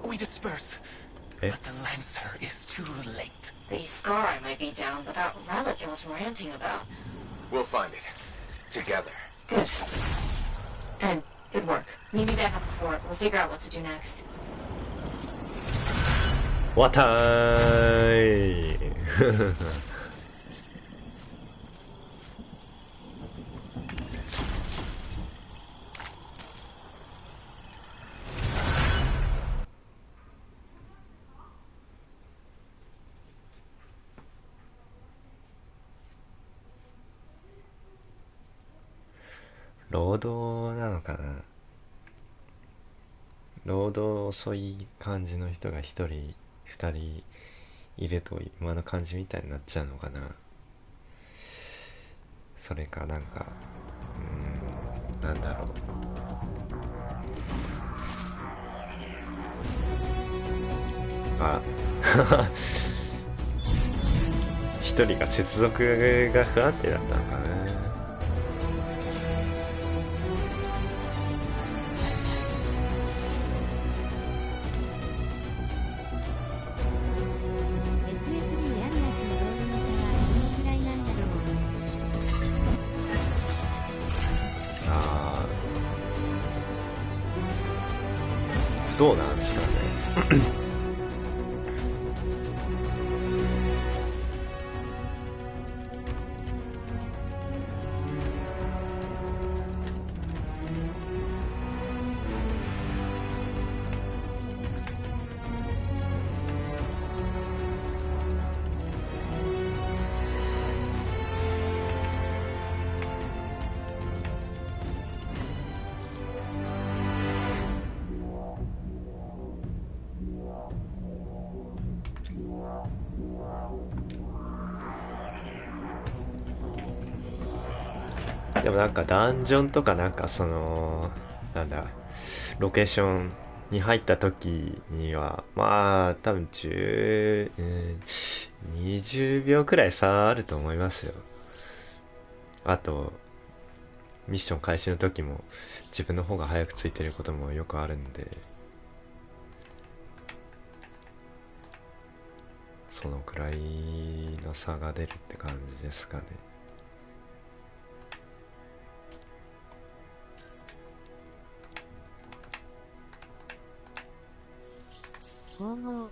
We disperse. But the Lancer is too late. The Scar might be down, but that relic it was ranting about. We'll find it. Together. Good. And good work. Meet me back at the fort. We'll figure out what to do next. わたーい労働なのかな。労働遅い感じの人が一人二人いると今の感じみたいになっちゃうのかな。それかなんかなんだろう。あ一人が接続が不安定だったのかな。どうなんですかねでもなんかダンジョンとかなんかそのなんだロケーションに入った時にはまあ多分20秒くらい差あると思いますよ。あとミッション開始の時も自分の方が早くついてることもよくあるんで、そのくらいの差が出るって感じですかね。ほうほう。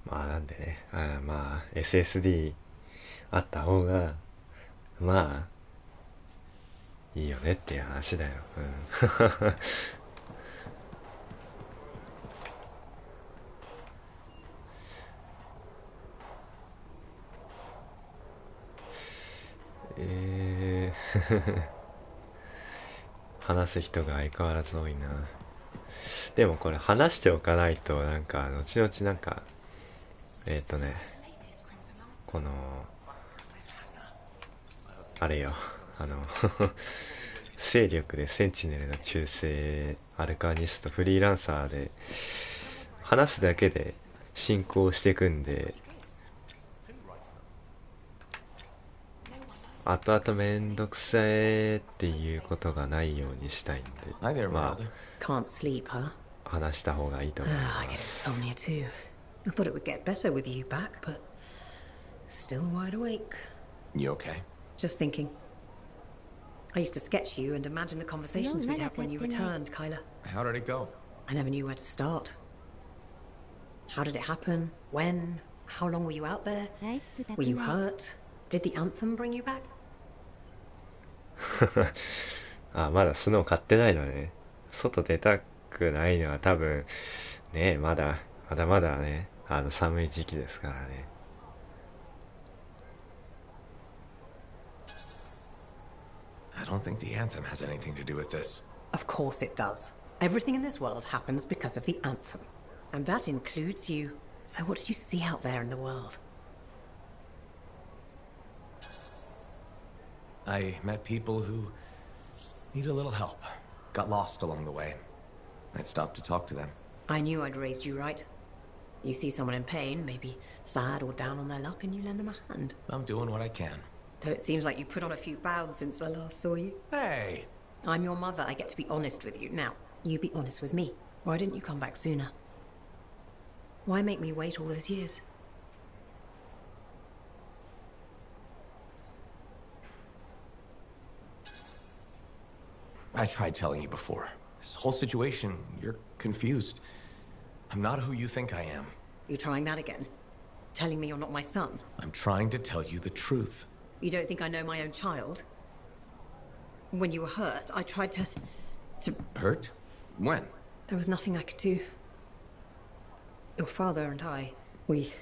まあなんでね、まあ SSD あった方がまあいいよねっていう話だよ。話す人が相変わらず多いな。でもこれ話しておかないとなんか後々なんかこのあれよ勢力でセンチネルの忠誠アルカニストフリーランサーで話すだけで進行していくんで、後々めんどくさいっていうことがないようにしたいんで、まあ Can't sleep, huh? 話した方がいいと思います。I get insomnia too. I thought it would get better with you back, but still wide awake. You okay? Just thinking. I used to sketch you and imagine the conversations we'd have when you returned, Kyla. How did it go? I never knew where to start. How did it happen? When? How long were you out there? Were you hurt? Did the Anthem bring you back? あ、まだスノー買ってないのね。外出たくないのは多分ね、まだね、寒い時期ですからね。I don't think the Anthem has anything to do with this. Of course it does. Everything in this world happens because of the Anthem. And that includes you. So what did you see out there in the world? I met people who need a little help. Got lost along the way. I stopped to talk to them. I knew I'd raised you right. You see someone in pain, maybe sad or down on their luck, and you lend them a hand. I'm doing what I can. Though it seems like you put on a few pounds since I last saw you. Hey! I'm your mother. I get to be honest with you. Now, you be honest with me. Why didn't you come back sooner? Why make me wait all those years? I tried telling you before. This whole situation, you're confused. I'm not who you think I am. You trying that again? Telling me you're not my son? I'm trying to tell you the truth. You don't think I know my own child? When you were hurt, I tried to... Hurt? When? There was nothing I could do. Your father and I, we...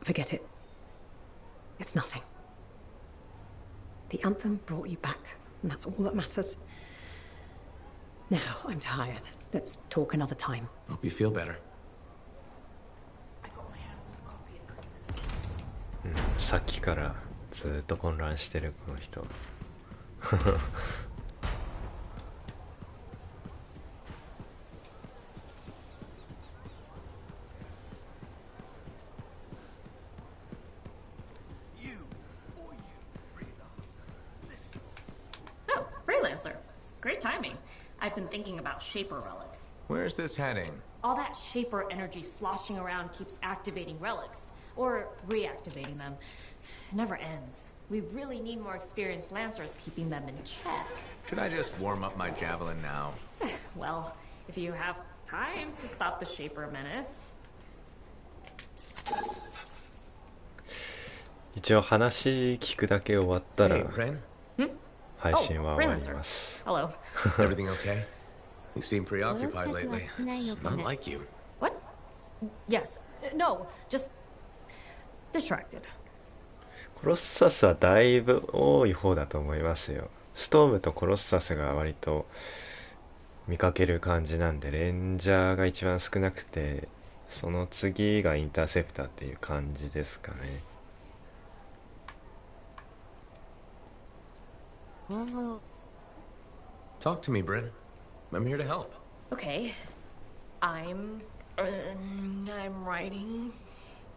Forget it. It's nothing. The Anthem brought you back, and that's all that matters. Now, I'm tired. Let's talk another time. Hope you feel better. さっきからずっと混乱してるこの人。Lancer. Great timing. I've been thinking about Shaper relics. Where's this heading? All that Shaper energy sloshing around keeps activating relics. Or reactivating them. It never ends. We really need more experienced Lancers keeping them in check. Should I just warm up my javelin now? Well, if you have time to stop the Shaper menace. 一応話聞くだけ終わったら Hey, Ren? 配信は終わります。Hello. Everything okay? You seem preoccupied lately. It's not like you. What? Yes. No, just distracted. コロッサスはだいぶ多い方だと思いますよ。ストームとコロッサスが割と見かける感じなんで、レンジャーが一番少なくて、その次がインターセプターっていう感じですかね。Talk to me, Bryn. I'm here to help. Okay. I'm writing.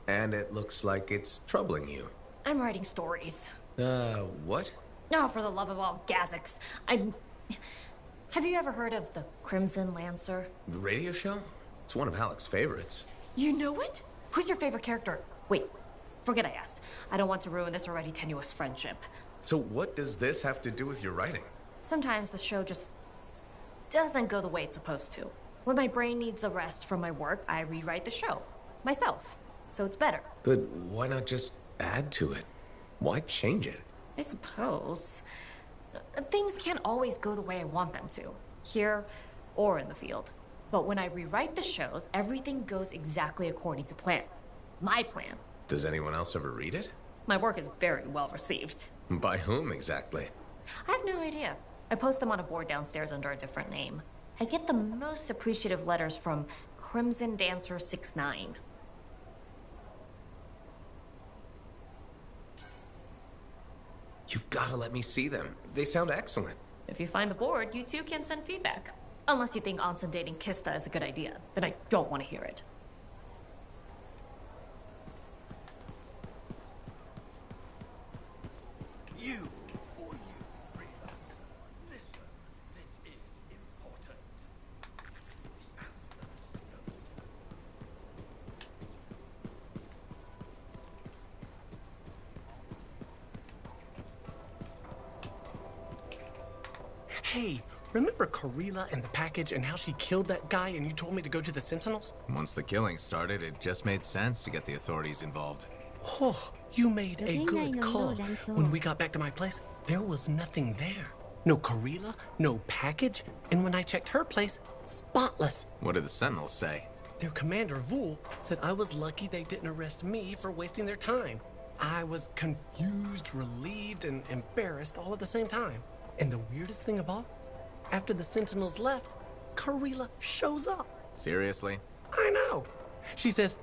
And it looks like it's troubling you. I'm writing stories. What? No, for the love of all Gazics. Have you ever heard of the Crimson Lancer? The radio show? It's one of Alec's favorites. You know it? Who's your favorite character? Wait, forget I asked. I don't want to ruin this already tenuous friendship. So what does this have to do with your writing? Sometimes the show just doesn't go the way it's supposed to. When my brain needs a rest from my work, I rewrite the show. Myself. So it's better. But why not just add to it? Why change it? I suppose. Things can't always go the way I want them to. Here or in the field. But when I rewrite the shows, everything goes exactly according to plan. My plan. Does anyone else ever read it? My work is very well received. By whom exactly? I have no idea. I post them on a board downstairs under a different name. I get the most appreciative letters from Crimson Dancer 69. You've got to let me see them. They sound excellent. If you find the board, you too can send feedback. Unless you think Anson dating Kista is a good idea, then I don't want to hear it. You, or you, freelance. Listen, this is important. Hey, remember Karila and the package and how she killed that guy and you told me to go to the Sentinels? Once the killing started, it just made sense to get the authorities involved. Oh, you made a good call. When we got back to my place, there was nothing there. No Karila, no package, and when I checked her place, spotless. What did the Sentinels say? Their commander, Vul, said I was lucky they didn't arrest me for wasting their time. I was confused, relieved, and embarrassed all at the same time. And the weirdest thing of all, after the Sentinels left, Karila shows up. Seriously? I know. She says,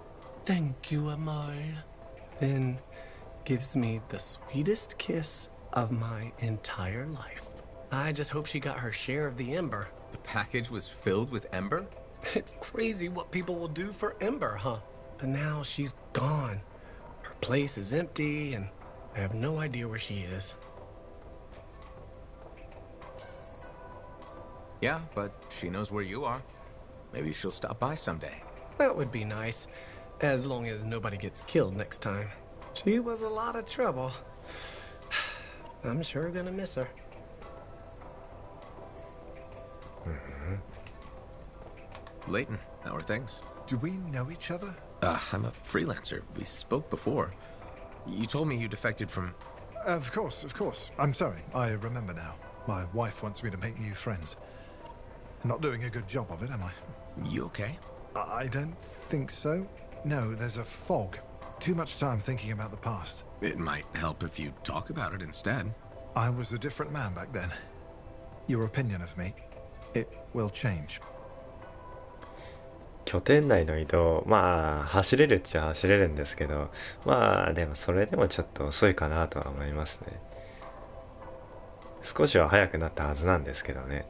"Thank you, Amal." Then gives me the sweetest kiss of my entire life. I just hope she got her share of the Ember. The package was filled with Ember? It's crazy what people will do for Ember, huh? But now she's gone. Her place is empty, and I have no idea where she is. Yeah, but she knows where you are. Maybe she'll stop by someday. That would be nice, as long as nobody gets killed next time. She was a lot of trouble. I'm sure gonna miss her. Leighton, how are things? Do we know each other? I'm a freelancer. We spoke before. You told me you defected from... Of course, of course. I'm sorry. I remember now. My wife wants me to make new friends. Not doing a good job of it, am I? You okay? I don't think so. No, there's a fog. Too much time thinking about the past. It might help if you talk about it instead. I was a different man back then. Your opinion of me, it will change. 拠点内の移動、まあ走れるっちゃ走れるんですけど、まあでもそれでもちょっと遅いかなとは思いますね。少しは速くなったはずなんですけどね。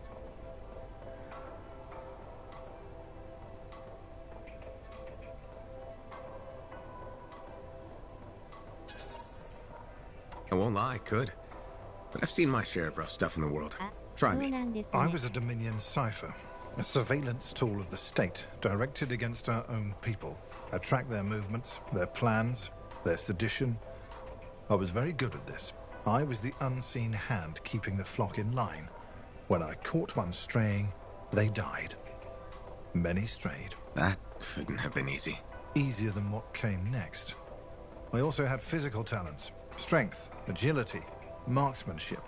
I won't lie, I could. But I've seen my share of rough stuff in the world. Try me. I was a Dominion cipher, a surveillance tool of the state directed against our own people. I tracked their movements, their plans, their sedition. I was very good at this. I was the unseen hand keeping the flock in line. When I caught one straying, they died. Many strayed. That couldn't have been easy. Easier than what came next. I also had physical talents, strength, agility, marksmanship.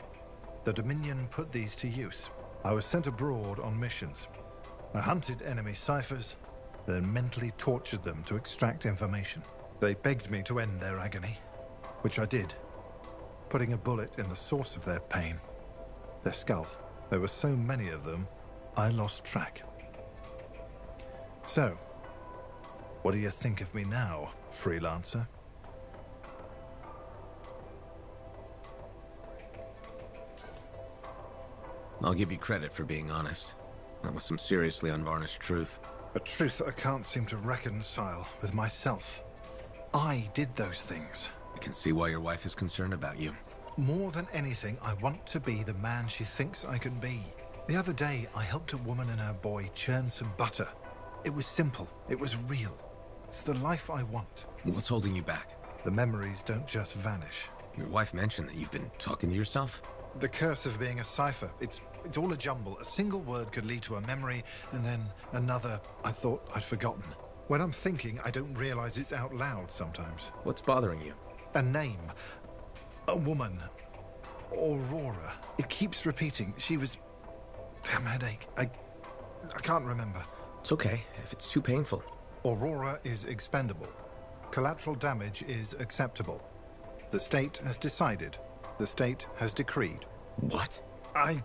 The Dominion put these to use. I was sent abroad on missions. I hunted enemy ciphers, then mentally tortured them to extract information. They begged me to end their agony, which I did, putting a bullet in the source of their pain, their skull. There were so many of them, I lost track. So, what do you think of me now, freelancer? I'll give you credit for being honest. That was some seriously unvarnished truth. A truth I can't seem to reconcile with myself. I did those things. I can see why your wife is concerned about you. More than anything, I want to be the man she thinks I can be. The other day, I helped a woman and her boy churn some butter. It was simple. It was real. It's the life I want. What's holding you back? The memories don't just vanish. Your wife mentioned that you've been talking to yourself? The curse of being a cipher. It's all a jumble. A single word could lead to a memory, and then another I thought I'd forgotten. When I'm thinking, I don't realize it's out loud sometimes. What's bothering you? A name. A woman. Aurora. It keeps repeating. She was... Damn headache. I can't remember. It's okay, if it's too painful. Aurora is expendable. Collateral damage is acceptable. The state has decided. The state has decreed. What? I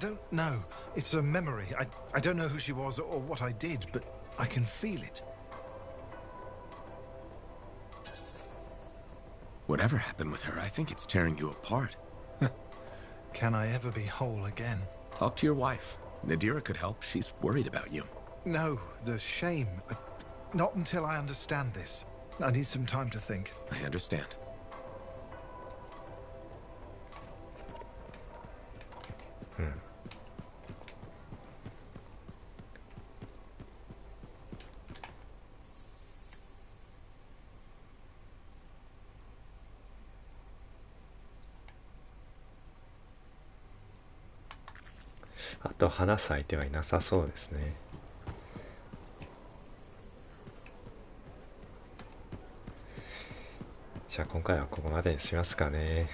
don't know. It's a memory. I don't know who she was or what I did, but I can feel it. Whatever happened with her, I think it's tearing you apart. Can I ever be whole again? Talk to your wife. Nadira could help. She's worried about you. No, the shame. Not until I understand this. I need some time to think. I understand. Hmm.あと花咲いてはいなさそうですね。じゃあ今回はここまでにしますかね。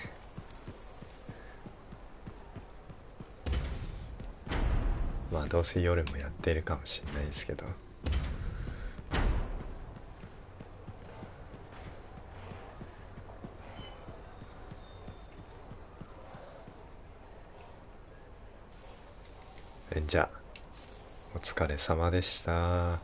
まあどうせ夜もやってるかもしれないですけど。じゃあお疲れ様でした。